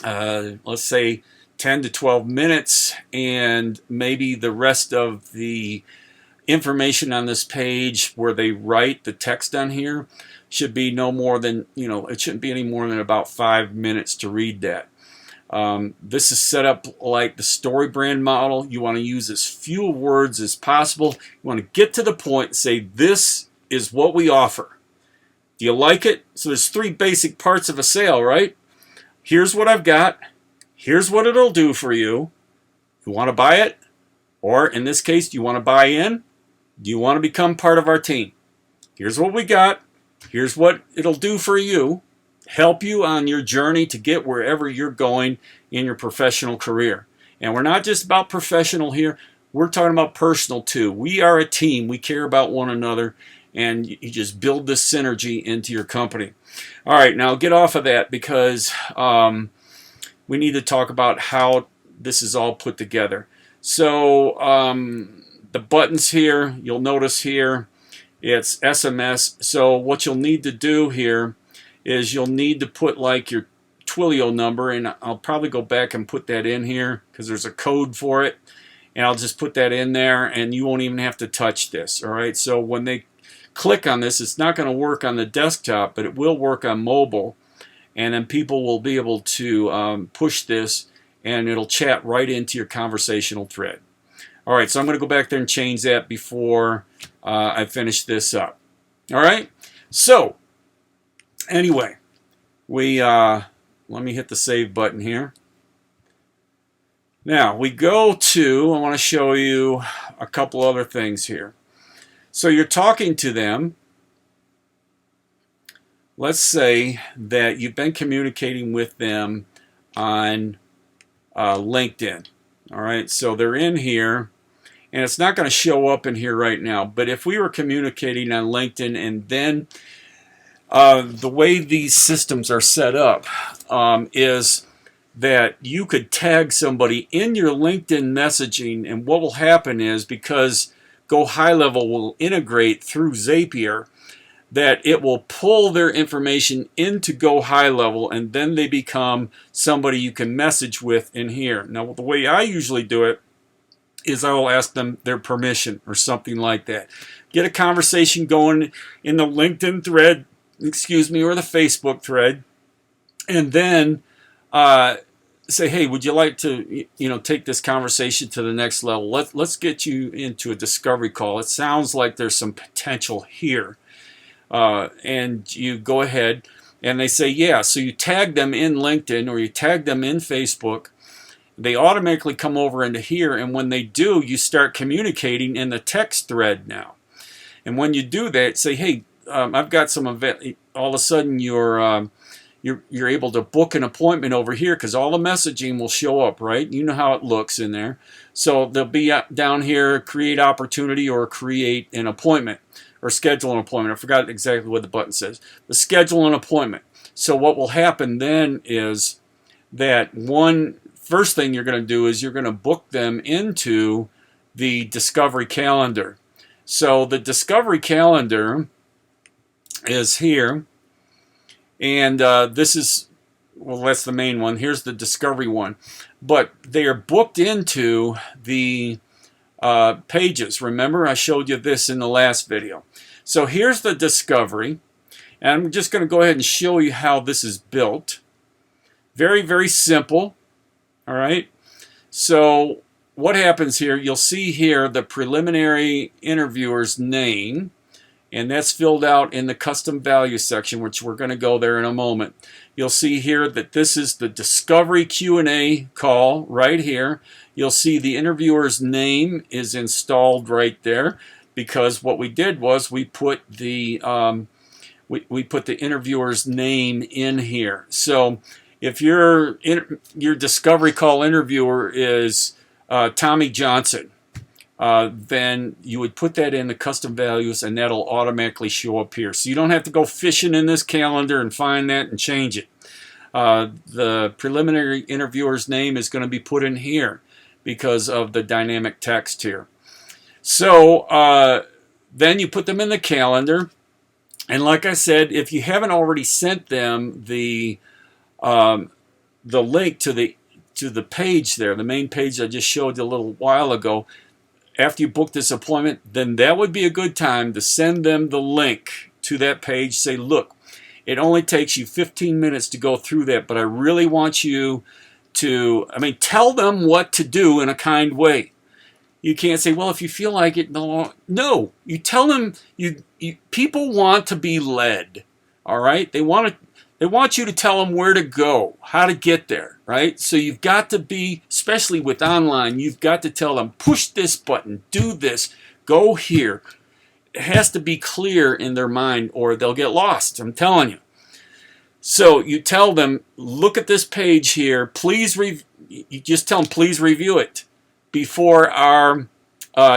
let's say, 10 to 12 minutes, and maybe the rest of the information on this page where they write the text on here should be no more than, you know, it shouldn't be any more than about 5 minutes to read that. This is set up like the StoryBrand model. You want to use as few words as possible. You want to get to the point and say, this is what we offer. Do you like it? So there's 3 basic parts of a sale, right? Here's what I've got. Here's what it'll do for you. You want to buy it? Or in this case, do you want to buy in? Do you want to become part of our team? Here's what we got. Here's what it'll do for you. Help you on your journey to get wherever you're going in your professional career. And we're not just about professional here. We're talking about personal too. We are a team. We care about one another. And you just build this synergy into your company. All right, now get off of that because we need to talk about how this is all put together. So the buttons here, you'll notice here, it's SMS. So what you'll need to do here is you'll need to put like your Twilio number, and I'll probably go back and put that in here because there's a code for it, and I'll just put that in there, and you won't even have to touch this. All right, so when they click on this, it's not going to work on the desktop, but it will work on mobile, and then people will be able to push this, and it'll chat right into your conversational thread. All right, so I'm going to go back there and change that before I finish this up. All right, so anyway, let me hit the save button here. Now we go to, I want to show you a couple other things here. So you're talking to them. Let's say that you've been communicating with them on LinkedIn. All right, so they're in here, and it's not going to show up in here right now. But if we were communicating on LinkedIn, and then the way these systems are set up is that you could tag somebody in your LinkedIn messaging, and what will happen is, because Go High Level will integrate through Zapier, that it will pull their information into Go High Level, and then they become somebody you can message with in here. Now, the way I usually do it is I will ask them their permission or something like that. Get a conversation going in the LinkedIn thread, or the Facebook thread, and then say, hey, would you like to, take this conversation to the next level? Let's get you into a discovery call. It sounds like there's some potential here. And you go ahead and they say, yeah. So you tag them in LinkedIn or you tag them in Facebook. They automatically come over into here. And when they do, you start communicating in the text thread now. And when you do that, say, hey, I've got some event. All of a sudden, you're able to book an appointment over here because all the messaging will show up, right? You know how it looks in there. So they'll be down here, create opportunity or create an appointment or schedule an appointment. I forgot exactly what the button says. But schedule an appointment. So what will happen then is that first thing you're going to do is you're going to book them into the discovery calendar. So the discovery calendar is here, and this is, well, that's the main one. Here's the discovery one, but they are booked into the pages. Remember, I showed you this in the last video. So here's the discovery, and I'm just going to go ahead and show you how this is built. Very, very simple. All right. So what happens here, you'll see here the preliminary interviewer's name, and that's filled out in the custom value section, which we're going to go there in a moment. You'll see here that this is the discovery Q&A call right here. You'll see the interviewer's name is installed right there because what we did was we put the interviewer's name in here. So if your discovery call interviewer is Tommy Johnson, then you would put that in the custom values and that'll automatically show up here. So you don't have to go fishing in this calendar and find that and change it. The preliminary interviewer's name is going to be put in here because of the dynamic text here. So then you put them in the calendar. And like I said, if you haven't already sent them the link to the page there, the main page I just showed you a little while ago, after you book this appointment, then that would be a good time to send them the link to that page. Say, look, it only takes you 15 minutes to go through that, but I really want you to, tell them what to do in a kind way. You can't say, well, if you feel like it, no. You tell them, people want to be led, all right? They want you to tell them where to go, how to get there, right? So you've got to be, especially with online, you've got to tell them, push this button, do this, go here. It has to be clear in their mind or they'll get lost, I'm telling you. So you tell them, look at this page here, please, you just tell them, please review it before our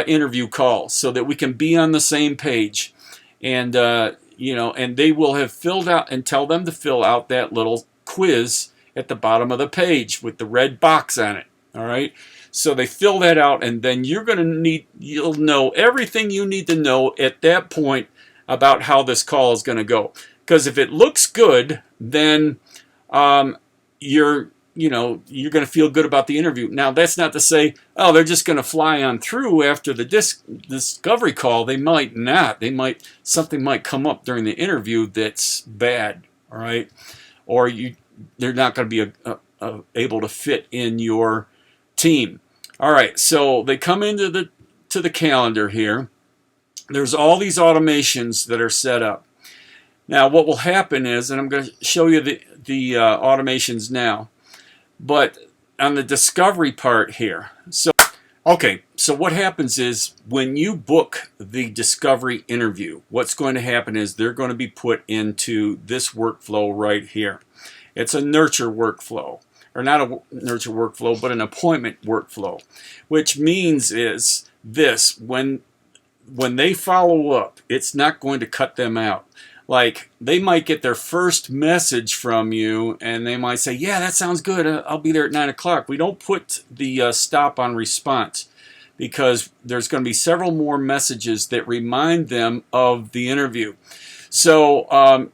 interview call so that we can be on the same page. And, and they will have filled out, and tell them to fill out that little quiz at the bottom of the page with the red box on it. All right. So they fill that out, and then you'll know everything you need to know at that point about how this call is going to go. Because if it looks good, then you're going to feel good about the interview. Now, that's not to say, oh, they're just going to fly on through after the discovery call. They might not. Something might come up during the interview that's bad, all right? Or they're not going to be able to fit in your team. All right, so they come into the calendar here. There's all these automations that are set up. Now, what will happen is, and I'm going to show you the automations now, but on the discovery part here. So what happens is when you book the discovery interview, what's going to happen is they're going to be put into this workflow right here. It's a nurture workflow, or not a nurture workflow, but an appointment workflow, which means is this: when they follow up, it's not going to cut them out. Like, they might get their first message from you and they might say, yeah, that sounds good, I'll be there at 9 o'clock. We don't put the stop on response because there's going to be several more messages that remind them of the interview. So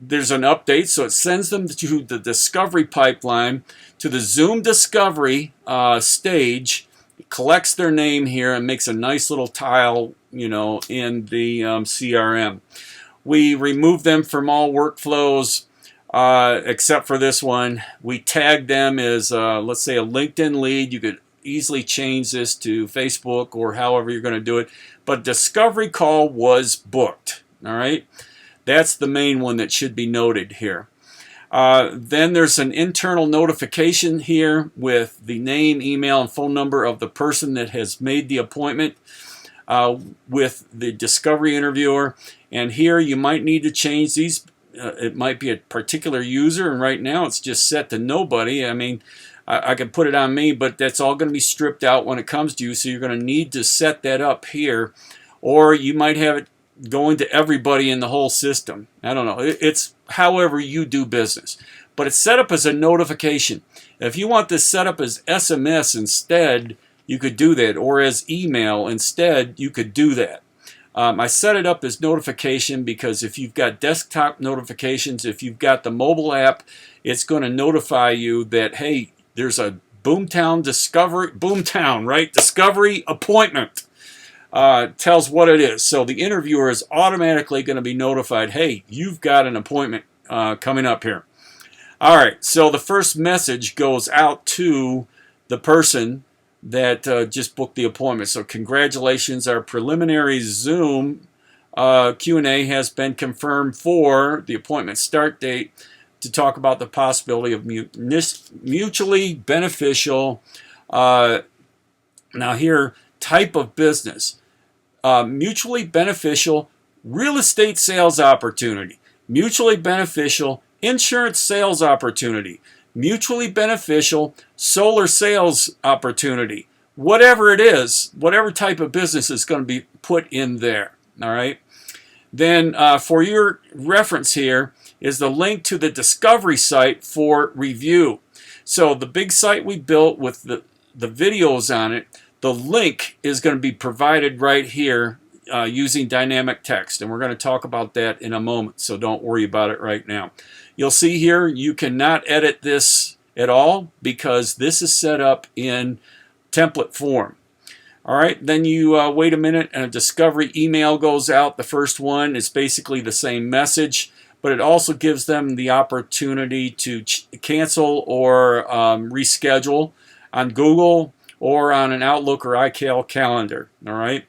there's an update, so it sends them to the discovery pipeline, to the Zoom discovery stage. It collects their name here and makes a nice little tile, in the CRM. We remove them from all workflows. except for this one. We tagged them as, let's say, a LinkedIn lead. You could easily change this to Facebook or however you're going to do it. But discovery call was booked. All right. That's the main one that should be noted here. Then there's an internal notification here with the name, email, and phone number of the person that has made the appointment with the discovery interviewer. And here you might need to change these. It might be a particular user, and right now it's just set to nobody. I mean, I could put it on me, but that's all going to be stripped out when it comes to you, so you're going to need to set that up here, or you might have it going to everybody in the whole system. I don't know. It's however you do business, but it's set up as a notification. If you want this set up as SMS instead, you could do that, or as email instead, you could do that. I set it up as notification because if you've got desktop notifications, if you've got the mobile app, it's going to notify you that, hey, there's a Boomtown discovery appointment. Tells what it is. So the interviewer is automatically going to be notified, hey, you've got an appointment coming up here. All right, so the first message goes out to the person that just booked the appointment. So congratulations, our preliminary Zoom Q&A has been confirmed for the appointment start date to talk about the possibility of mutually beneficial, now here, type of business. Mutually beneficial real estate sales opportunity, mutually beneficial insurance sales opportunity, mutually beneficial solar sales opportunity. Whatever it is, whatever type of business is going to be put in there. All right. Then for your reference here is the link to the discovery site for review. So the big site we built with the videos on it, the link is going to be provided right here using dynamic text, and we're going to talk about that in a moment, so don't worry about it right now. You'll see here you cannot edit this at all because this is set up in template form. All right, then you wait a minute and a discovery email goes out. The first one is basically the same message, but it also gives them the opportunity to cancel or reschedule on Google or on an Outlook or iCal calendar. All right.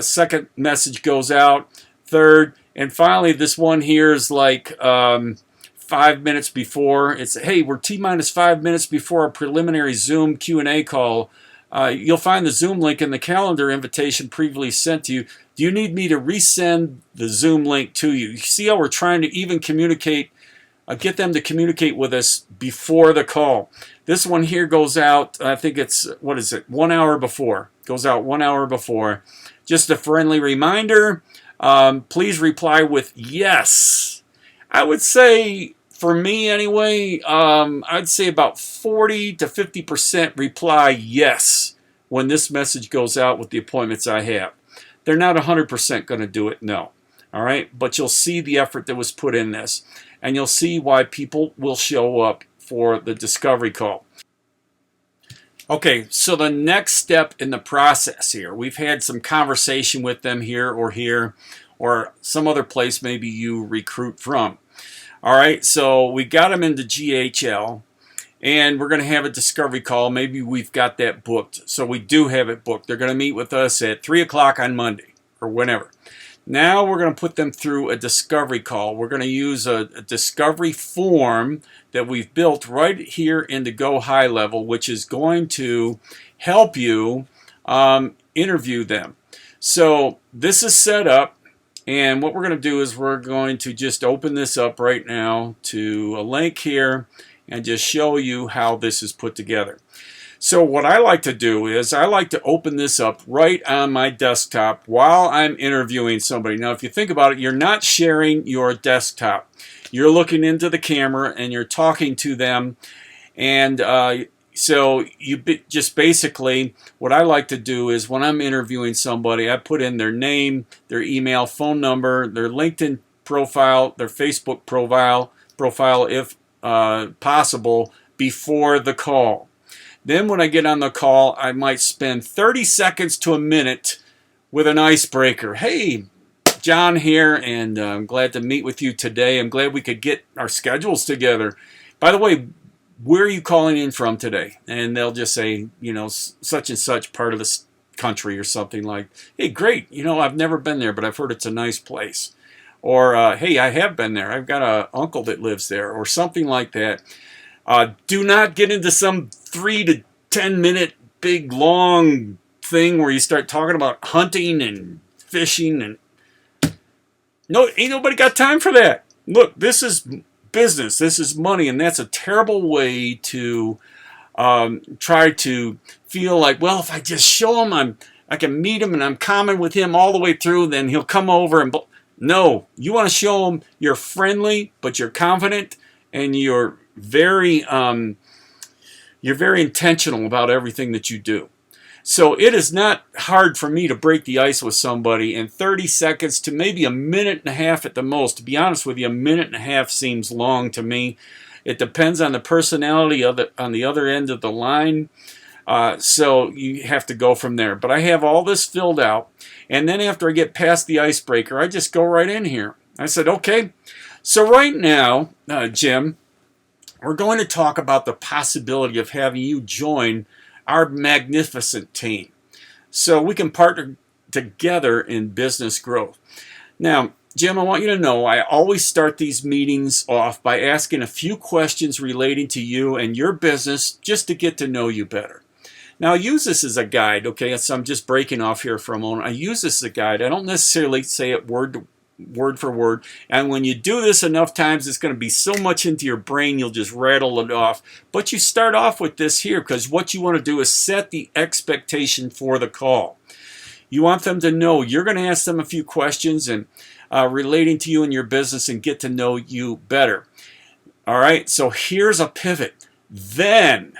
Second message goes out. Third, and finally, this one here is like 5 minutes before. It's, hey, we're T-minus 5 minutes before our preliminary Zoom Q&A call. You'll find the Zoom link in the calendar invitation previously sent to you. Do you need me to resend the Zoom link to you? You see how we're trying to even communicate, get them to communicate with us before the call. This one here goes out, I think it's, 1 hour before. Goes out 1 hour before. Just a friendly reminder, please reply with yes. I would say, for me anyway, I'd say about 40 to 50% reply yes when this message goes out with the appointments I have. They're not 100% going to do it, no. All right, but you'll see the effort that was put in this, and you'll see why people will show up for the discovery call. Okay, so the next step in the process here, we've had some conversation with them here, or some other place maybe you recruit from. All right, so we got them into GHL, and we're going to have a discovery call. Maybe we've got that booked. So we do have it booked. They're going to meet with us at 3 o'clock on Monday or whenever. Now we're going to put them through a discovery call. We're going to use a discovery form that we've built right here in the Go High Level, which is going to help you interview them. So this is set up, and what we're going to do is we're going to just open this up right now to a link here and just show you how this is put together. So what I like to do is I like to open this up right on my desktop while I'm interviewing somebody. Now, if you think about it, you're not sharing your desktop. You're looking into the camera and you're talking to them. And so you just basically, what I like to do is when I'm interviewing somebody, I put in their name, their email, phone number, their LinkedIn profile, their Facebook profile if possible, before the call. Then when I get on the call, I might spend 30 seconds to a minute with an icebreaker. Hey, John here, and I'm glad to meet with you today. I'm glad we could get our schedules together. By the way, where are you calling in from today? And they'll just say, such and such part of the country or something like, hey, great, I've never been there, but I've heard it's a nice place. Or, hey, I have been there. I've got an uncle that lives there, or something like that. Do not get into some 3 to 10 minute big long thing where you start talking about hunting and fishing and no, ain't nobody got time for that. Look, this is business. This is money, and that's a terrible way to try to feel like, well, if I just show him I can meet him and I'm common with him all the way through, then he'll come over and no, you want to show him you're friendly, but you're confident and you're very intentional about everything that you do. So it is not hard for me to break the ice with somebody in 30 seconds to maybe a minute and a half at the most. To be honest with you, a minute and a half seems long to me. It depends on the personality on the other end of the line. So you have to go from there. But I have all this filled out. And then after I get past the icebreaker, I just go right in here. I said, okay, so right now, Jim, we're going to talk about the possibility of having you join our magnificent team so we can partner together in business growth. Now, Jim, I want you to know I always start these meetings off by asking a few questions relating to you and your business just to get to know you better. Now, I use this as a guide, okay? So I'm just breaking off here for a moment. I use this as a guide. I don't necessarily say it word for word. And when you do this enough times, it's going to be so much into your brain, you'll just rattle it off. But you start off with this here because what you want to do is set the expectation for the call. You want them to know you're going to ask them a few questions and relating to you and your business and get to know you better. All right, so here's a pivot. Then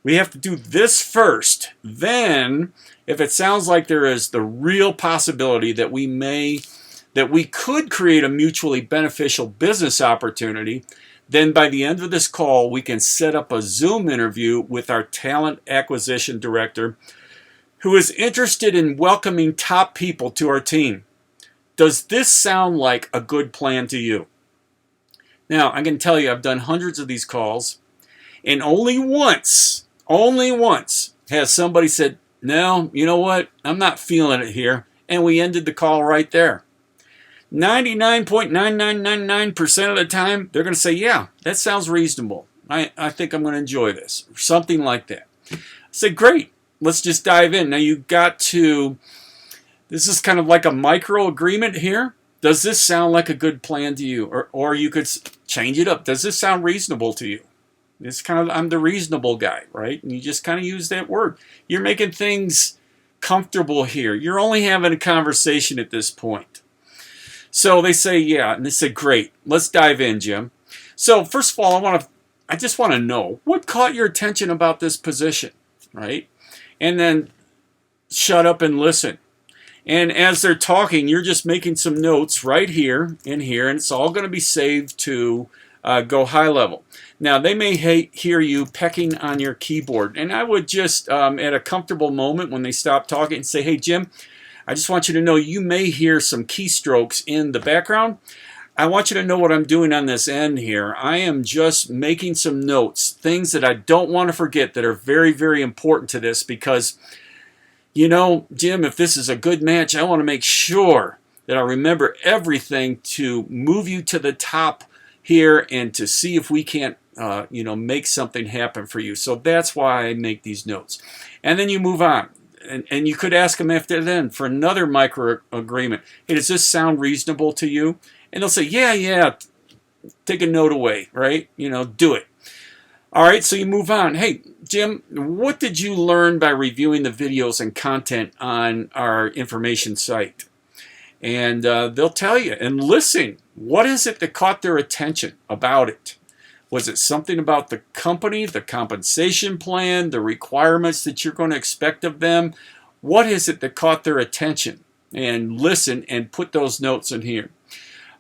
we have to do this first. Then, if it sounds like there is the real possibility that we could create a mutually beneficial business opportunity, then by the end of this call, we can set up a Zoom interview with our talent acquisition director who is interested in welcoming top people to our team. Does this sound like a good plan to you? Now, I can tell you I've done hundreds of these calls, and only once has somebody said, no, you know what? I'm not feeling it here. And we ended the call right there. 99.9999% of the time, they're going to say, yeah, that sounds reasonable. I think I'm going to enjoy this. Or something like that. I said, great. Let's just dive in. Now this is kind of like a micro agreement here. Does this sound like a good plan to you? Or you could change it up. Does this sound reasonable to you? It's kind of, I'm the reasonable guy, right? And you just kind of use that word. You're making things comfortable here. You're only having a conversation at this point. So they say, yeah, and they say, great. Let's dive in, Jim. So first of all, I just want to know what caught your attention about this position, right? And then shut up and listen. And as they're talking, you're just making some notes right here and here, and it's all going to be saved to go high level. Now, they may hear you pecking on your keyboard, and I would just, at a comfortable moment when they stop talking, say, hey, Jim, I just want you to know you may hear some keystrokes in the background. I want you to know what I'm doing on this end here. I am just making some notes, things that I don't want to forget that are very, very important to this because, Jim, if this is a good match, I want to make sure that I remember everything to move you to the top here and to see if we can't, make something happen for you. So that's why I make these notes. And then you move on. And you could ask them after then for another micro agreement. Hey, does this sound reasonable to you? And they'll say, yeah, take a note away, right? Do it. All right, so you move on. Hey, Jim, what did you learn by reviewing the videos and content on our information site? And they'll tell you. And listen, what is it that caught their attention about it? Was it something about the company, the compensation plan, the requirements that you're going to expect of them? What is it that caught their attention? And listen and put those notes in here.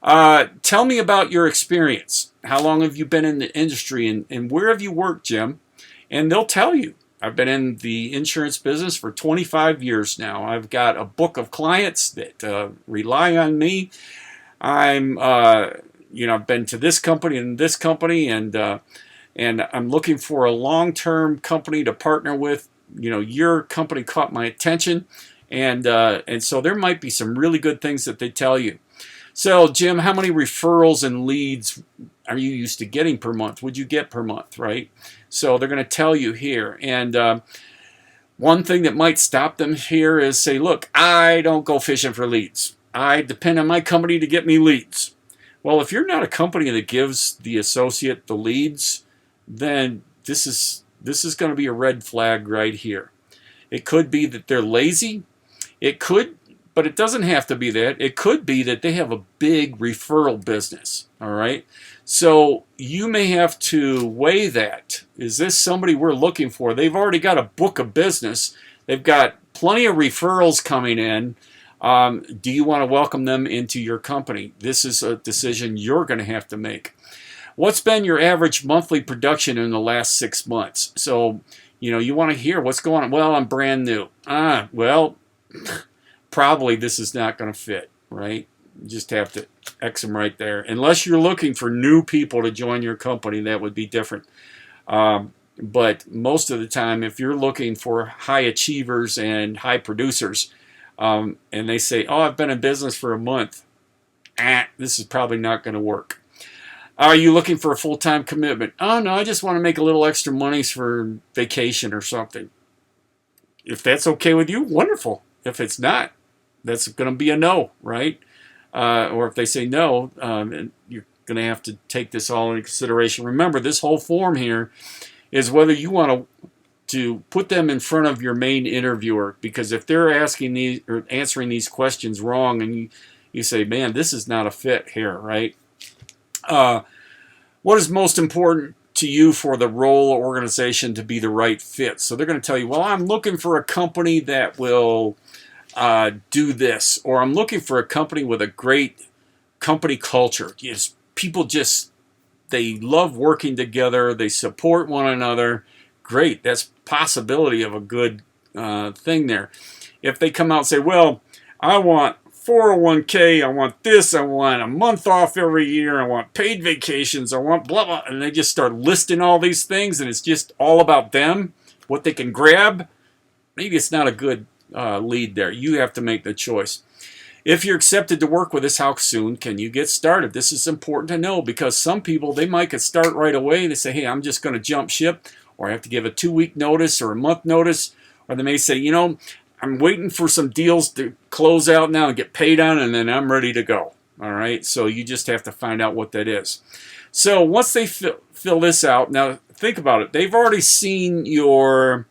Tell me about your experience. How long have you been in the industry and where have you worked, Jim? And they'll tell you. I've been in the insurance business for 25 years now. I've got a book of clients that rely on me. I've been to this company and this company, and I'm looking for a long-term company to partner with. Your company caught my attention, and so there might be some really good things that they tell you. So, Jim, how many referrals and leads are you used to getting per month? Would you get per month, right? So they're going to tell you here. And one thing that might stop them here is say, look, I don't go fishing for leads. I depend on my company to get me leads. Well, if you're not a company that gives the associate the leads, then this is going to be a red flag right here. It could be that they're lazy. It could, but it doesn't have to be that. It could be that they have a big referral business, all right? So you may have to weigh that. Is this somebody we're looking for? They've already got a book of business. They've got plenty of referrals coming in. Do you want to welcome them into your company? This is a decision you're going to have to make. What's been your average monthly production in the last 6 months? So, you want to hear what's going on. Well, I'm brand new. Well, probably this is not going to fit, right? You just have to X them right there. Unless you're looking for new people to join your company, that would be different. But most of the time, if you're looking for high achievers and high producers, and they say, oh, I've been in business for a month, this is probably not going to work. Are you looking for a full-time commitment? Oh, no, I just want to make a little extra money for vacation or something. If that's okay with you, wonderful. If it's not, that's going to be a no, right? Or if they say no, you're going to have to take this all into consideration. Remember, this whole form here is whether you want to put them in front of your main interviewer, because if they're asking these or answering these questions wrong, and you say, man, this is not a fit here, right? What is most important to you for the role or organization to be the right fit? So they're going to tell you, well, I'm looking for a company that will do this, or I'm looking for a company with a great company culture. Yes, people they love working together. They support one another. Great. That's possibility of a good thing there. If they come out and say, well, I want 401k, I want this, I want a month off every year, I want paid vacations, I want blah, blah, and they just start listing all these things, and it's just all about them, what they can grab, maybe it's not a good lead there. You have to make the choice. If you're accepted to work with us, how soon can you get started? This is important to know, because some people, they might get start right away. They say, hey, I'm just going to jump ship, or I have to give a 2-week notice or a month notice, or they may say, I'm waiting for some deals to close out now and get paid on, and then I'm ready to go. All right, so you just have to find out what that is. So once they fill this out, now think about it. They've already seen your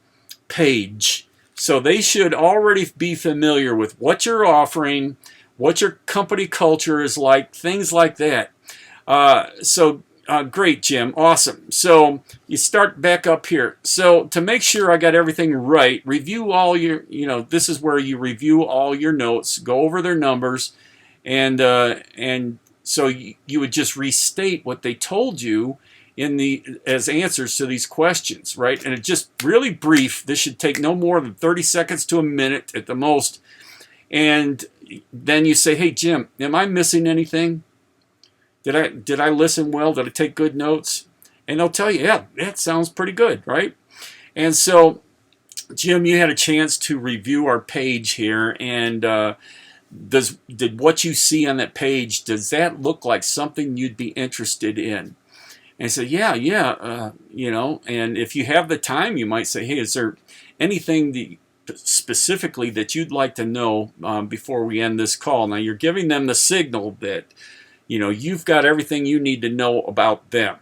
page, so they should already be familiar with what you're offering, what your company culture is like, things like that. Great, Jim. Awesome. So you start back up here. So to make sure I got everything right, review all your, this is where you review all your notes, go over their numbers, and so you would just restate what they told you as answers to these questions, right? And it's just really brief. This should take no more than 30 seconds to a minute at the most. And then you say, hey, Jim, am I missing anything? Did I listen well? Did I take good notes? And they'll tell you, yeah, that sounds pretty good, right? And so, Jim, you had a chance to review our page here, and did what you see on that page, does that look like something you'd be interested in? And say, yeah, and if you have the time, you might say, hey, is there anything specifically that you'd like to know before we end this call? Now, you're giving them the signal that you've got everything you need to know about them.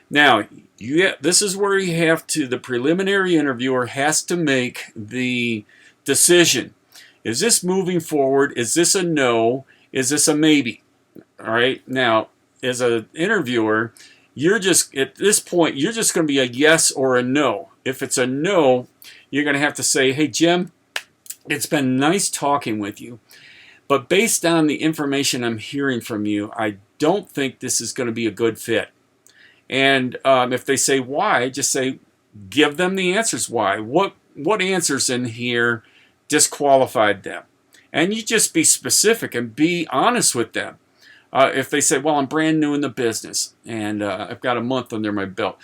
Now, this is where the preliminary interviewer has to make the decision. Is this moving forward? Is this a no? Is this a maybe? All right. Now, as an interviewer, at this point, you're just going to be a yes or a no. If it's a no, you're going to have to say, hey, Jim, it's been nice talking with you, but based on the information I'm hearing from you, I don't think this is going to be a good fit. And if they say why, just say, give them the answers why. What answers in here disqualified them? And you just be specific and be honest with them. If they say, well, I'm brand new in the business and I've got a month under my belt.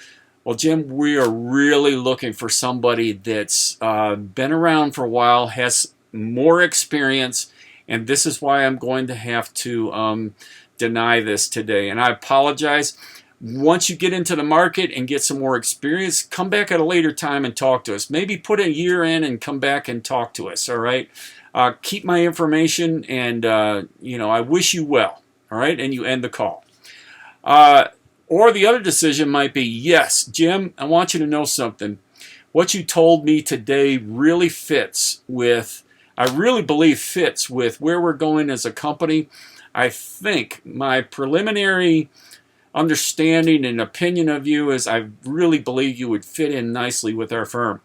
Well, Jim, we are really looking for somebody that's been around for a while, has more experience, and this is why I'm going to have to deny this today. And I apologize. Once you get into the market and get some more experience, come back at a later time and talk to us. Maybe put a year in and come back and talk to us, all right? Keep my information, and I wish you well, all right? And you end the call. Or the other decision might be, yes, Jim, I want you to know something. What you told me today really fits with, I really believe fits with where we're going as a company. I think my preliminary understanding and opinion of you is I really believe you would fit in nicely with our firm.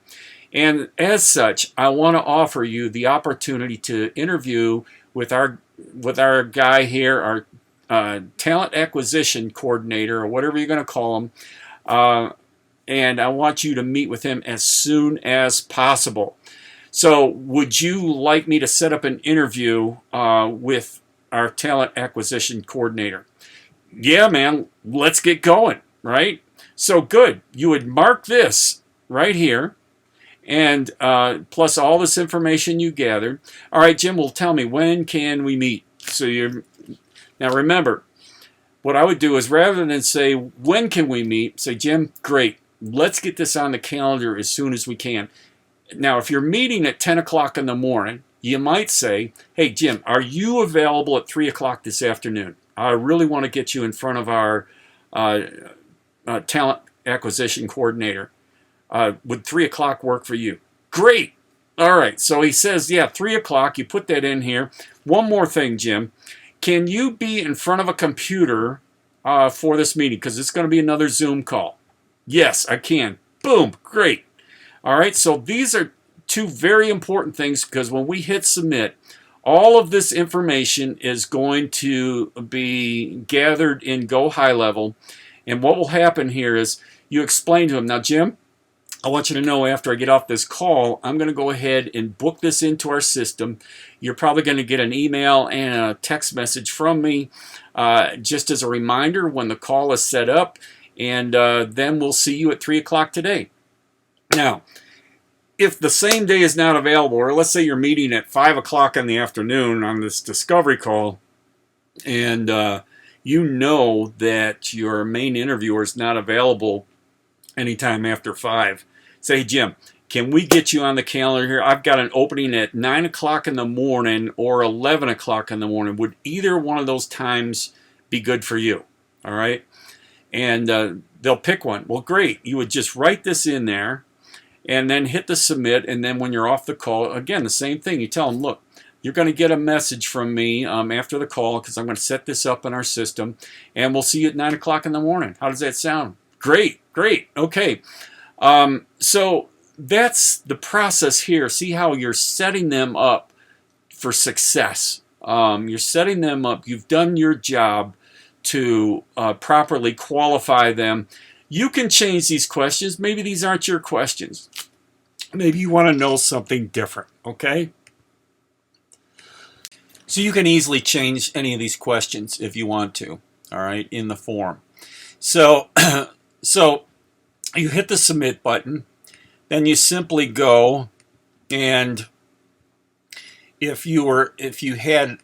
And as such, I want to offer you the opportunity to interview with our guy here, our talent acquisition coordinator, or whatever you're going to call him. And I want you to meet with him as soon as possible. So would you like me to set up an interview with our talent acquisition coordinator? Yeah, man, let's get going, right? So good. You would mark this right here, and plus all this information you gathered. All right, Jim, well, tell me, when can we meet? Now remember, what I would do is rather than say, when can we meet, say, Jim, great, let's get this on the calendar as soon as we can. Now, if you're meeting at 10 o'clock in the morning, you might say, hey, Jim, are you available at 3 o'clock this afternoon? I really want to get you in front of our talent acquisition coordinator. Would 3 o'clock work for you? Great. All right. So he says, yeah, 3 o'clock. You put that in here. One more thing, Jim. Can you be in front of a computer for this meeting? Because it's going to be another Zoom call. Yes, I can. Boom. Great. All right. So these are two very important things, because when we hit submit, all of this information is going to be gathered in Go High Level. And what will happen here is you explain to him, now, Jim, I want you to know after I get off this call, I'm going to go ahead and book this into our system. You're probably going to get an email and a text message from me just as a reminder when the call is set up. And then we'll see you at 3 o'clock today. Now, if the same day is not available, or let's say you're meeting at 5 o'clock in the afternoon on this discovery call, and you know that your main interviewer is not available anytime after 5, say, Jim, can we get you on the calendar here? I've got an opening at 9 o'clock in the morning or 11 o'clock in the morning. Would either one of those times be good for you? All right? And they'll pick one. Well, great. You would just write this in there, and then hit the submit, and then when you're off the call, again, the same thing. You tell them, look, you're going to get a message from me after the call, because I'm going to set this up in our system, and we'll see you at 9 o'clock in the morning. How does that sound? Great, great. Okay. So that's the process here. See how you're setting them up for success. You're setting them up. You've done your job to properly qualify them. You can change these questions. Maybe these aren't your questions. Maybe you want to know something different, okay? So you can easily change any of these questions if you want to, all right, in the form. So, so you hit the submit button, then you simply go, and if you had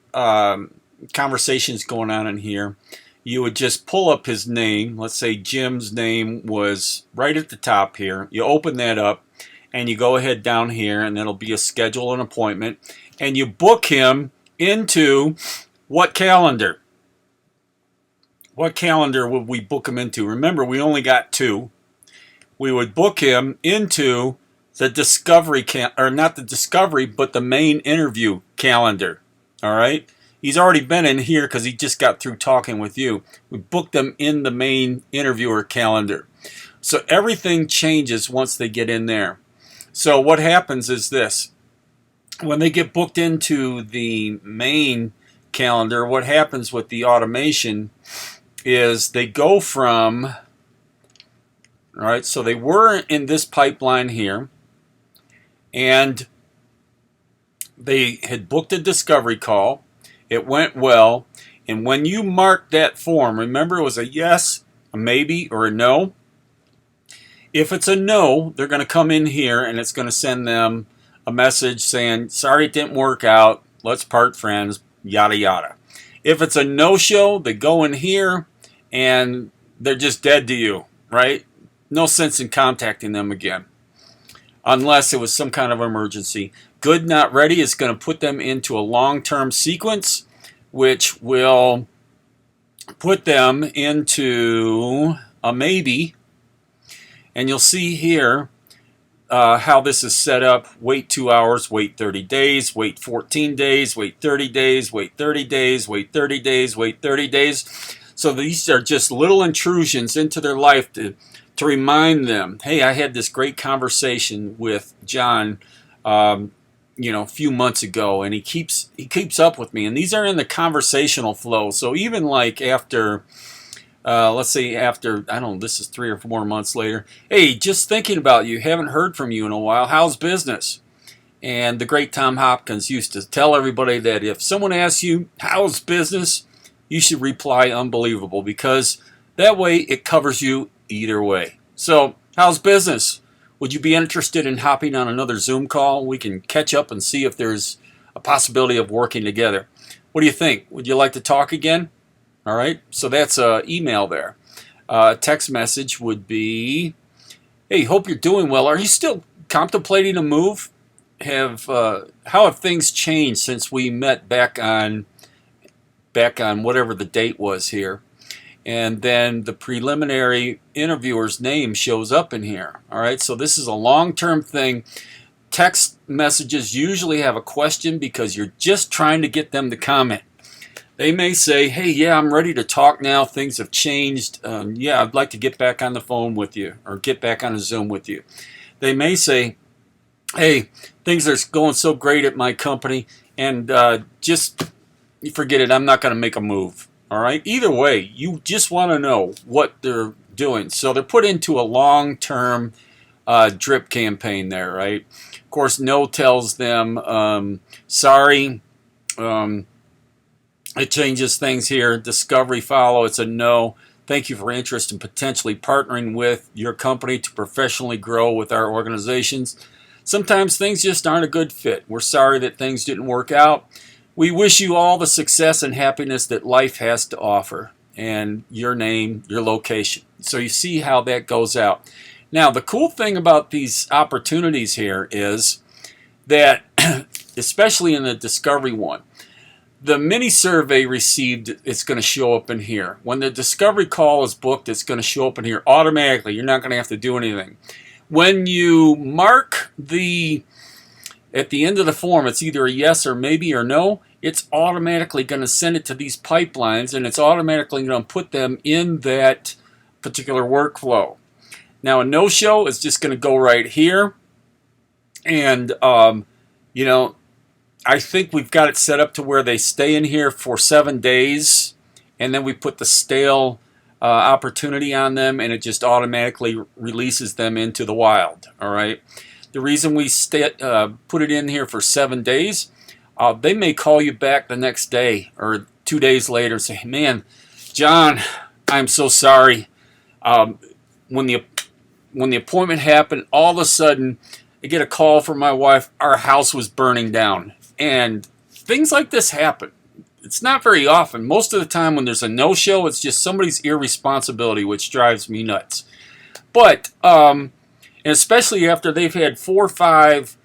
conversations going on in here, you would just pull up his name. Let's say Jim's name was right at the top here. You open that up, and you go ahead down here, and it'll be a schedule an appointment, and you book him into what calendar? What calendar would we book him into? Remember, we only got 2. We would book him into the discovery, or not the discovery, but the main interview calendar. All right? He's already been in here because he just got through talking with you. We booked them in the main interviewer calendar. So everything changes once they get in there. So what happens is this. When they get booked into the main calendar, what happens with the automation is they go from All right, so they were in this pipeline here, and they had booked a discovery call. It went well, and when you mark that form, remember it was a yes, a maybe, or a no. If it's a no, they're going to come in here and it's going to send them a message saying, sorry it didn't work out, let's part friends, yada yada. If it's a no-show, they go in here and they're just dead to you, right? No sense in contacting them again, unless it was some kind of emergency. Good not ready is going to put them into a long-term sequence, which will put them into a maybe. And you'll see here how this is set up. Wait 2 hours, wait 30 days, wait 14 days, wait 30 days, wait 30 days, wait 30 days, wait 30 days. So these are just little intrusions into their life to remind them, hey, I had this great conversation with John a few months ago, and he keeps up with me. And these are in the conversational flow. So even like after let's say after, I don't know, this is 3 or 4 months later. Hey, just thinking about you. Haven't heard from you in a while. How's business? And the great Tom Hopkins used to tell everybody that if someone asks you, how's business? You should reply unbelievable, because that way it covers you either way. So, how's business? Would you be interested in hopping on another Zoom call? We can catch up and see if there's a possibility of working together. What do you think? Would you like to talk again? All right, so that's an email there. Text message would be, hey, hope you're doing well. Are you still contemplating a move? How have things changed since we met back on whatever the date was here? And then the preliminary interviewer's name shows up in here. All right, so this is a long-term thing. Text messages usually have a question because you're just trying to get them to comment. They may say, hey, yeah, I'm ready to talk now. Things have changed. Yeah, I'd like to get back on the phone with you or get back on a Zoom with you. They may say, hey, things are going so great at my company, and just forget it. I'm not going to make a move. All right. Either way, you just want to know what they're doing. So they're put into a long-term drip campaign there, right? Of course, no tells them, sorry. It changes things here. Discovery follow, it's a no. Thank you for interest in potentially partnering with your company to professionally grow with our organizations. Sometimes things just aren't a good fit. We're sorry that things didn't work out. We wish you all the success and happiness that life has to offer. And your name, your location. So you see how that goes out. Now, the cool thing about these opportunities here is that, especially in the discovery one, the mini survey received, it's going to show up in here. When the discovery call is booked, it's going to show up in here automatically. You're not going to have to do anything. When you mark at the end of the form, it's either a yes or maybe or no, it's automatically going to send it to these pipelines, and it's automatically going to put them in that particular workflow. Now, a no-show is just going to go right here, and I think we've got it set up to where they stay in here for 7 days, and then we put the stale opportunity on them, and it just automatically releases them into the wild. All right. The reason we put it in here for 7 days, they may call you back the next day or 2 days later and say, man, John, I'm so sorry. When the appointment happened, all of a sudden I get a call from my wife. Our house was burning down. And things like this happen. It's not very often. Most of the time when there's a no-show, it's just somebody's irresponsibility, which drives me nuts. But, and especially after they've had 4 or 5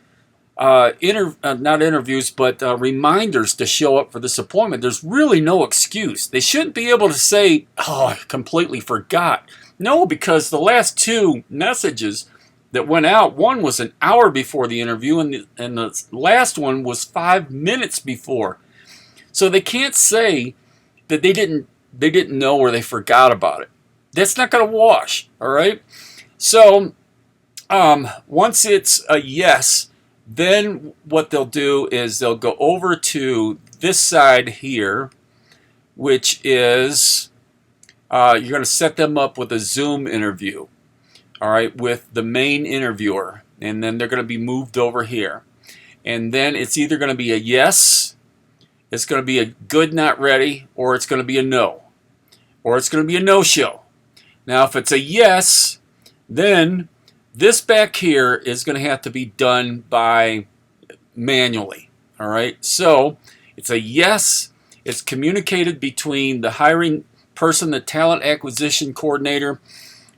not interviews, but reminders to show up for this appointment, there's really no excuse. They shouldn't be able to say, oh, I completely forgot. No, because the last 2 messages that went out, one was an hour before the interview, and the last one was 5 minutes before. So they can't say that they didn't know or they forgot about it. That's not going to wash. All right. So once it's a yes, then what they'll do is they'll go over to this side here, which is you're going to set them up with a Zoom interview. all right, with the main interviewer, and then they're going to be moved over here. And then it's either going to be a yes, it's going to be a good, not ready, or it's going to be a no, or it's going to be a no-show. Now, if it's a yes, then this back here is going to have to be done by manually. All right, so it's a yes. It's communicated between the hiring person, the talent acquisition coordinator,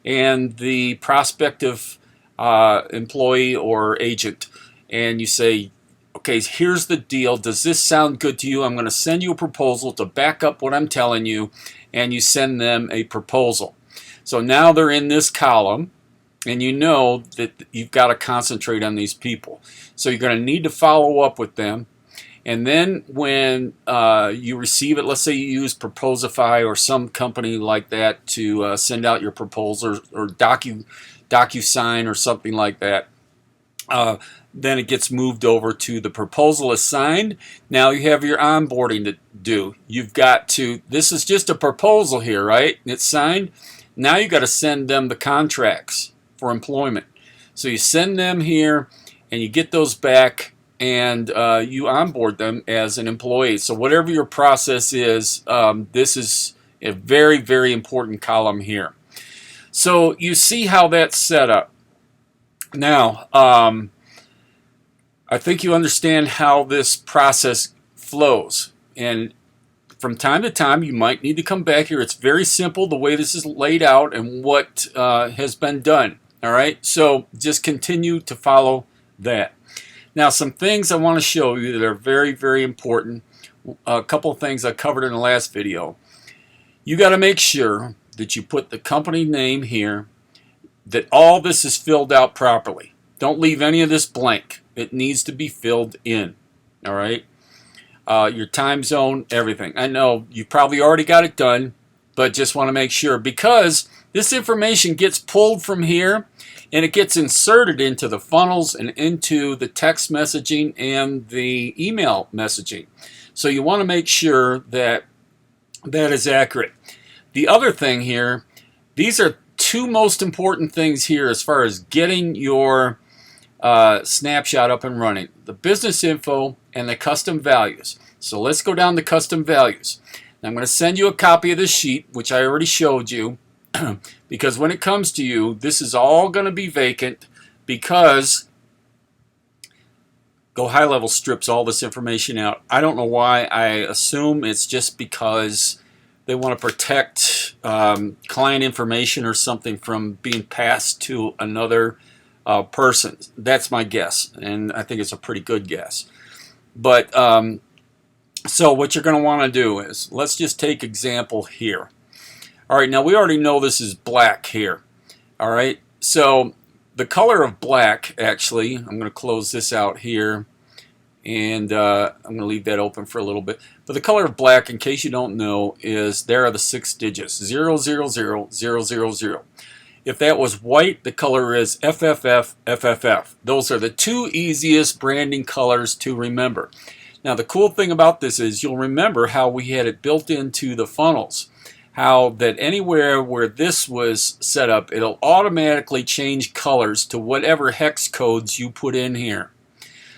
and the prospective employee or agent. And you say, okay, here's the deal. Does this sound good to you? I'm going to send you a proposal to back up what I'm telling you, and you send them a proposal. So now they're in this column, and you know that you've got to concentrate on these people. So you're going to need to follow up with them. And then when you receive it, let's say you use Proposify or some company like that to send out your proposals, or DocuSign or something like that, then it gets moved over to the proposal is signed. Now you have your onboarding to do. You've got to, this is just a proposal here, right? It's signed. Now you got to send them the contracts for employment. So you send them here and you get those back, and you onboard them as an employee. So whatever your process is, this is a very, very important column here. So you see how that's set up. Now, I think you understand how this process flows. And from time to time, you might need to come back here. It's very simple the way this is laid out and what has been done. All right, so just continue to follow that. Now, some things I want to show you that are very, very important. A couple of things I covered in the last video. You got to make sure that you put the company name here, that all this is filled out properly. Don't leave any of this blank. It needs to be filled in. All right. Your time zone, everything. I know you probably already got it done, but just want to make sure, because this information gets pulled from here and it gets inserted into the funnels and into the text messaging and the email messaging. So you want to make sure that that is accurate. The other thing here, these are two most important things here as far as getting your snapshot up and running: the business info and the custom values. So let's go down to custom values. Now I'm going to send you a copy of this sheet, which I already showed you, because when it comes to you, this is all going to be vacant, because Go High Level strips all this information out. I don't know why. I assume it's just because they want to protect client information or something from being passed to another person. That's my guess, and I think it's a pretty good guess. But so what you're going to want to do is, let's just take example here. All right, now we already know this is black here. All right, so the color of black, actually, I'm going to close this out here, and I'm going to leave that open for a little bit. But the color of black, in case you don't know, is, there are the 6 digits, 000000. If that was white, the color is FFF, FFF. Those are the 2 easiest branding colors to remember. Now, the cool thing about this is you'll remember how we had it built into the funnels. How that anywhere where this was set up, it'll automatically change colors to whatever hex codes you put in here.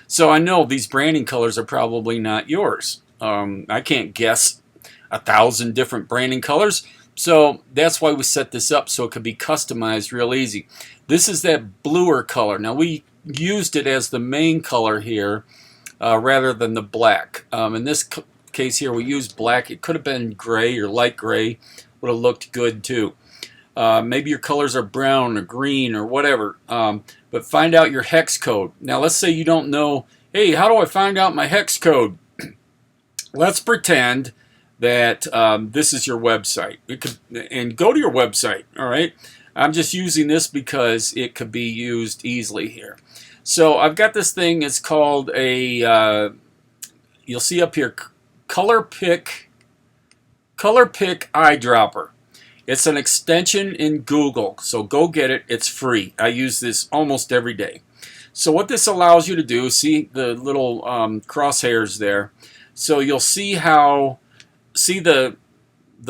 So I know these branding colors are probably not yours. I can't guess 1,000 different branding colors. So that's why we set this up, so it could be customized real easy. This is that bluer color. Now we used it as the main color here rather than the black. In this case here, we used black. It could have been gray or light gray. Would have looked good too. Maybe your colors are brown or green or whatever. But find out your hex code. Now let's say you don't know, hey, how do I find out my hex code? Let's pretend that this is your website. And go to your website, all right? I'm just using this because it could be used easily here. So I've got this thing, it's called a, you'll see up here, ColorPick Eyedropper. It's an extension in Google, so go get it. It's free. I use this almost every day. So what this allows you to do, see the little crosshairs there. So you'll see how, see the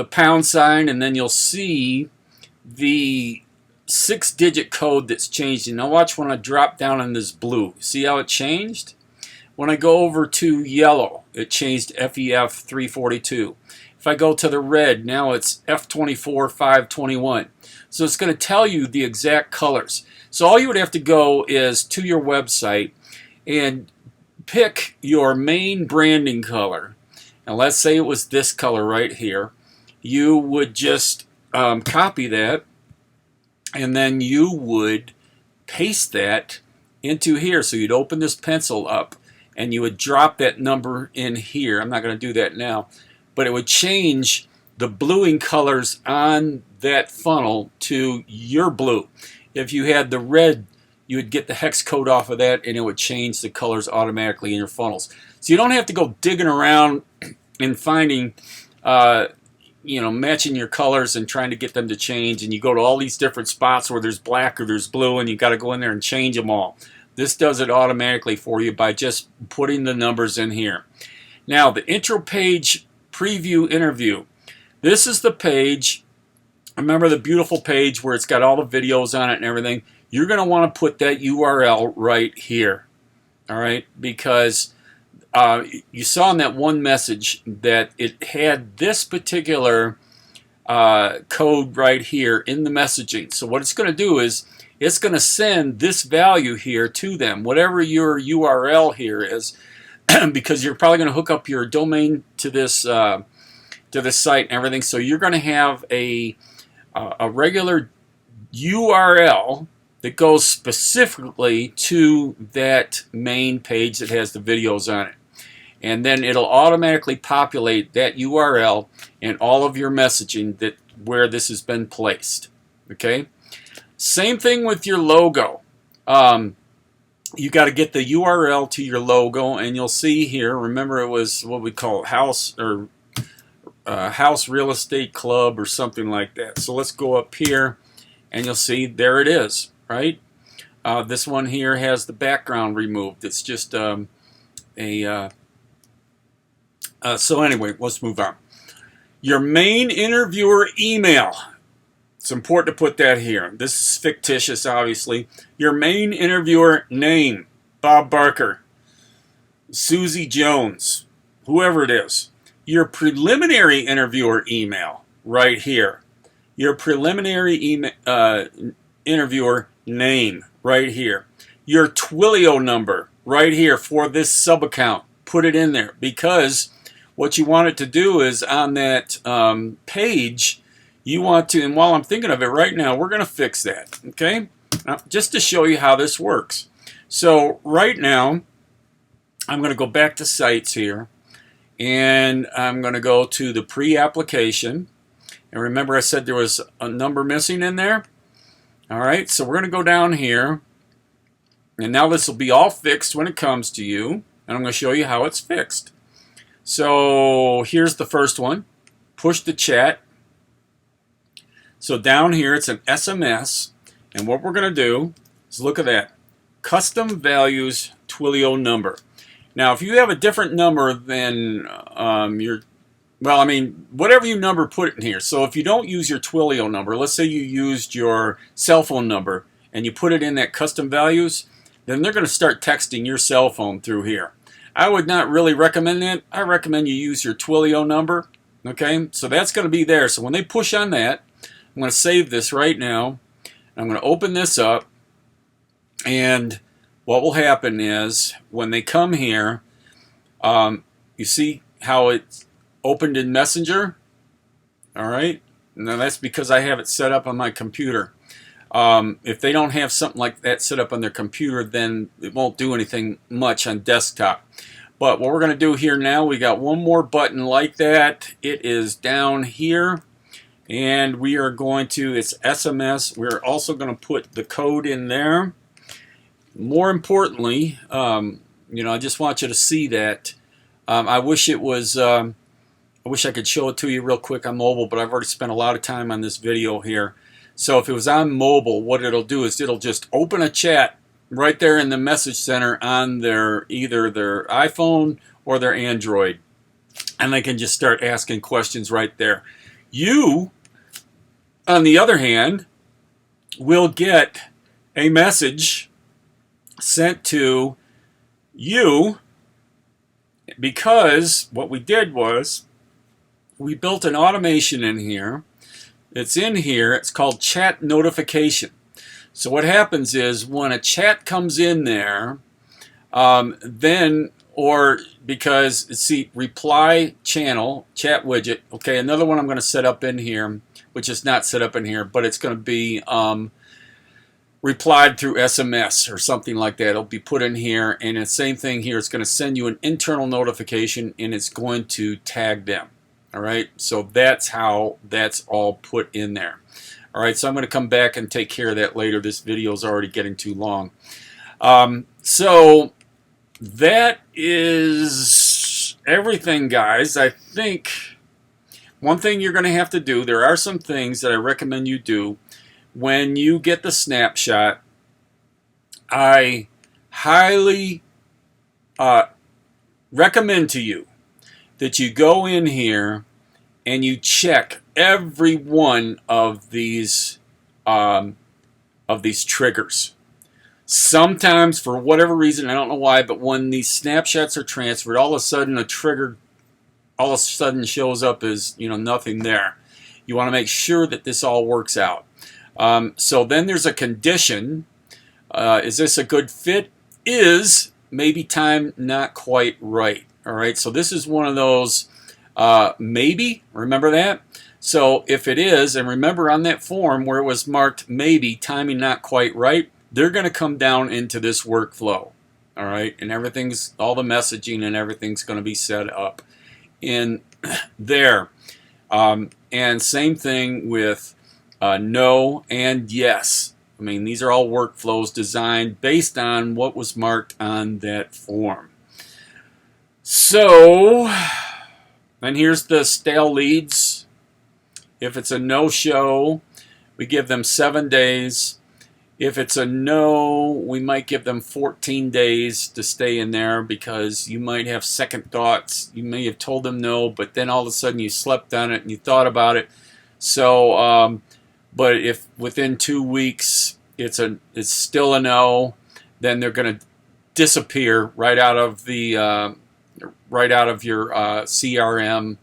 pound sign, and then you'll see the 6-digit code that's changed. And now watch when I drop down in this blue. See how it changed? When I go over to yellow, it changed FEF 342. If I go to the red, now it's F24 521. So it's going to tell you the exact colors. So all you would have to go is to your website and pick your main branding color. And let's say it was this color right here. You would just copy that, and then you would paste that into here. So you'd open this pencil up and you would drop that number in here. I'm not going to do that now, but it would change the bluing colors on that funnel to your blue. If you had the red, you would get the hex code off of that, and it would change the colors automatically in your funnels. So you don't have to go digging around and finding, matching your colors and trying to get them to change. And you go to all these different spots where there's black or there's blue, and you got to go in there and change them all. This does it automatically for you by just putting the numbers in here. Now, the intro page preview interview. This is the page. Remember the beautiful page where it's got all the videos on it and everything? You're going to want to put that URL right here. All right? Because you saw in that one message that it had this particular code right here in the messaging. So what it's going to do is it's going to send this value here to them, whatever your URL here is, because you're probably going to hook up your domain to this site and everything. So you're going to have a regular URL that goes specifically to that main page that has the videos on it. And then it'll automatically populate that URL in all of your messaging that where this has been placed. Okay? Same thing with your logo. You got to get the URL to your logo, and you'll see here, remember it was what we call house or House Real Estate Club or something like that. So let's go up here, and you'll see there it is, right? This one here has the background removed. It's just so anyway, let's move on. Your main interviewer email. It's important to put that here. This is fictitious, obviously. Your main interviewer name, Bob Barker, Susie Jones, whoever it is. Your preliminary interviewer email, right here. Your preliminary interviewer name, right here. Your Twilio number, right here for this sub-account. Put it in there, because what you want it to do is on that page, you want to, and while I'm thinking of it right now, we're going to fix that, okay? Now, just to show you how this works. So right now, I'm going to go back to Sites here, and I'm going to go to the pre-application. And remember I said there was a number missing in there? All right, so we're going to go down here, and now this will be all fixed when it comes to you, and I'm going to show you how it's fixed. So here's the first one. Push the chat. So down here it's an SMS, and what we're going to do is look at that. Custom values Twilio number. Now if you have a different number than whatever you number, put it in here. So if you don't use your Twilio number, let's say you used your cell phone number and you put it in that custom values, then they're going to start texting your cell phone through here. I would not really recommend that. I recommend you use your Twilio number. Okay, so that's going to be there. So when they push on that, I'm going to save this right now. I'm going to open this up, and what will happen is when they come here, you see how it's opened in Messenger? All right, now that's because I have it set up on my computer. If they don't have something like that set up on their computer, then it won't do anything much on desktop. But what we're going to do here now, we got one more button like that. It is down here. And we are going to, it's SMS. We're also going to put the code in there. More importantly, I just want you to see that. I wish it was, I wish I could show it to you real quick on mobile, but I've already spent a lot of time on this video here. So if it was on mobile, what it'll do is it'll just open a chat right there in the message center on their either their iPhone or their Android. And they can just start asking questions right there. You, on the other hand, will get a message sent to you, because what we did was we built an automation in here. It's in here. It's called chat notification. So what happens is when a chat comes in there, because see, reply channel, chat widget. Okay, another one I'm going to set up in here, which is not set up in here, but it's going to be replied through SMS or something like that. It'll be put in here, and the same thing here. It's going to send you an internal notification, and it's going to tag them. All right, so that's how that's all put in there. All right, so I'm going to come back and take care of that later. This video is already getting too long. So that is everything, guys. I think one thing you're going to have to do, there are some things that I recommend you do when you get the snapshot. I highly recommend to you that you go in here and you check every one of these triggers. Sometimes, for whatever reason, I don't know why, but when these snapshots are transferred, all of a sudden a trigger all of a sudden shows up as, nothing there. You want to make sure that this all works out. So then there's a condition. Is this a good fit? Is maybe time not quite right? All right, so this is one of those maybe. Remember that? So if it is, and remember on that form where it was marked maybe, timing not quite right, they're going to come down into this workflow. All right, and all the messaging and everything's going to be set up in there. And same thing with no and yes. I mean, these are all workflows designed based on what was marked on that form. So, and here's the stale leads. If it's a no-show, we give them 7 days. If it's a no, we might give them 14 days to stay in there, because you might have second thoughts. You may have told them no, but then all of a sudden you slept on it and you thought about it. So, but if within 2 weeks it's still a no, then they're going to disappear right out of your CRM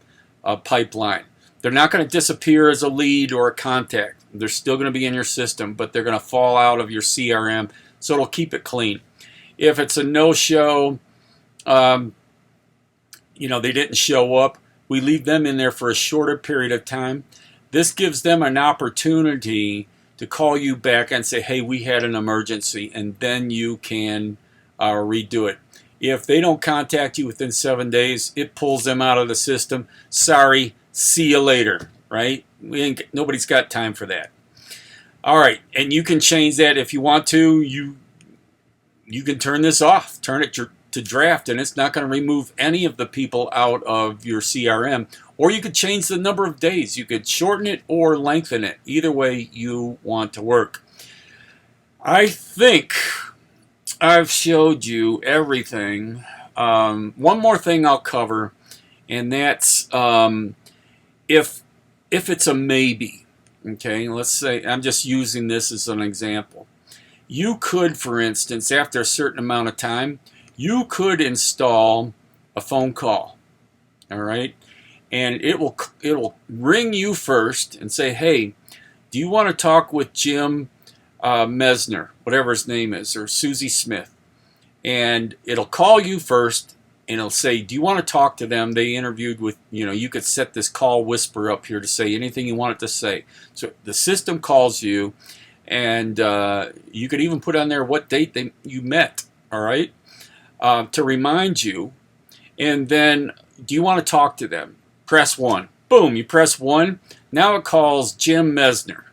pipeline. They're not going to disappear as a lead or a contact. They're still going to be in your system, but they're going to fall out of your CRM, so it'll keep it clean. If it's a no-show, they didn't show up, we leave them in there for a shorter period of time. This gives them an opportunity to call you back and say, hey, we had an emergency, and then you can redo it. If they don't contact you within 7 days, it pulls them out of the system. Sorry, see you later, right? Nobody's got time for that. All right, and you can change that if you want to. You can turn this off, turn it to draft, and it's not going to remove any of the people out of your CRM. Or you could change the number of days. You could shorten it or lengthen it. Either way you want to work. I think I've showed you everything. One more thing I'll cover, and that's if it's a maybe. Okay, let's say I'm just using this as an example. You could, for instance, after a certain amount of time, you could install a phone call. All right, and it will ring you first and say, hey, do you want to talk with Jim Mesner, whatever his name is, or Susie Smith? And it'll call you first, and it'll say, do you want to talk to them? They interviewed with, you could set this call whisper up here to say anything you want it to say. So the system calls you, and you could even put on there what date you met, all right, to remind you. And then, do you want to talk to them? Press 1. Boom, you press 1. Now it calls Jim Mesner.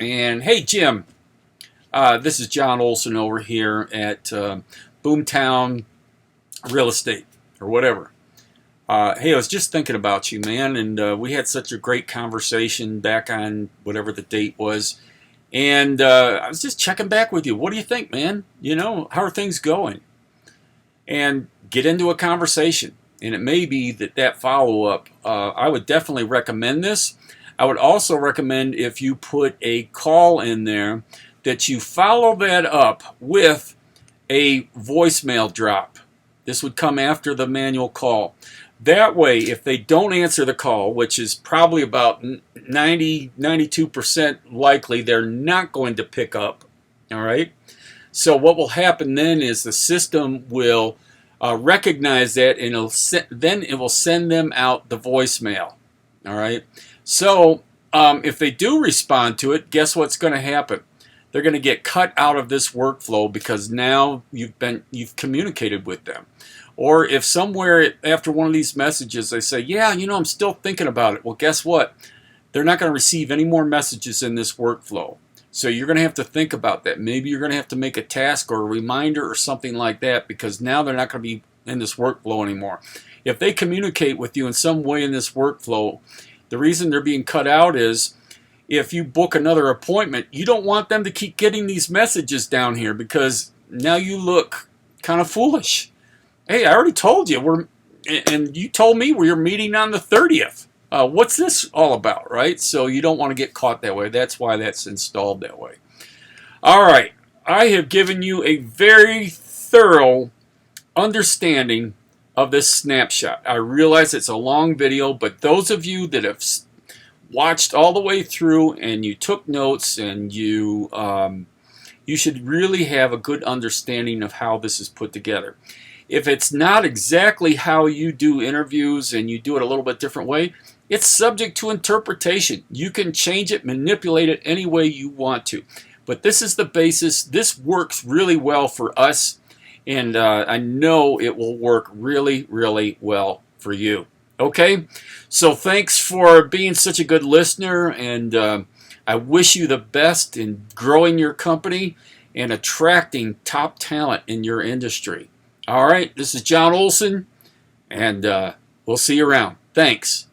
And, hey, Jim, this is John Olson over here at Boomtown Real Estate, or whatever. Hey, I was just thinking about you, man, and we had such a great conversation back on whatever the date was. And I was just checking back with you. What do you think, man? How are things going? And get into a conversation. And it may be that follow-up, I would definitely recommend this. I would also recommend, if you put a call in there, that you follow that up with a voicemail drop. This would come after the manual call. That way, if they don't answer the call, which is probably about 92% likely they're not going to pick up, all right? So what will happen then is the system will recognize that, and then it will send them out the voicemail, all right? So if they do respond to it, guess what's going to happen? They're going to get cut out of this workflow because now you've communicated with them. Or if somewhere after one of these messages they say, yeah, you know, I'm still thinking about it. Well, guess what? They're not going to receive any more messages in this workflow. So you're going to have to think about that. Maybe you're going to have to make a task or a reminder or something like that, because now they're not going to be in this workflow anymore. If they communicate with you in some way in this workflow, the reason they're being cut out is, if you book another appointment, you don't want them to keep getting these messages down here, because now you look kind of foolish. Hey, I already told you, and you told me we were meeting on the 30th. What's this all about, right? So you don't want to get caught that way. That's why that's installed that way. All right, I have given you a very thorough understanding of this snapshot. I realize it's a long video, but those of you that have watched all the way through and you took notes, and you should really have a good understanding of how this is put together. If it's not exactly how you do interviews and you do it a little bit different way, it's subject to interpretation. You can change it, manipulate it any way you want to. But this is the basis. This works really well for us, and I know it will work really, really well for you. Okay? So thanks for being such a good listener, and I wish you the best in growing your company and attracting top talent in your industry. All right, this is John Olson, and we'll see you around. Thanks.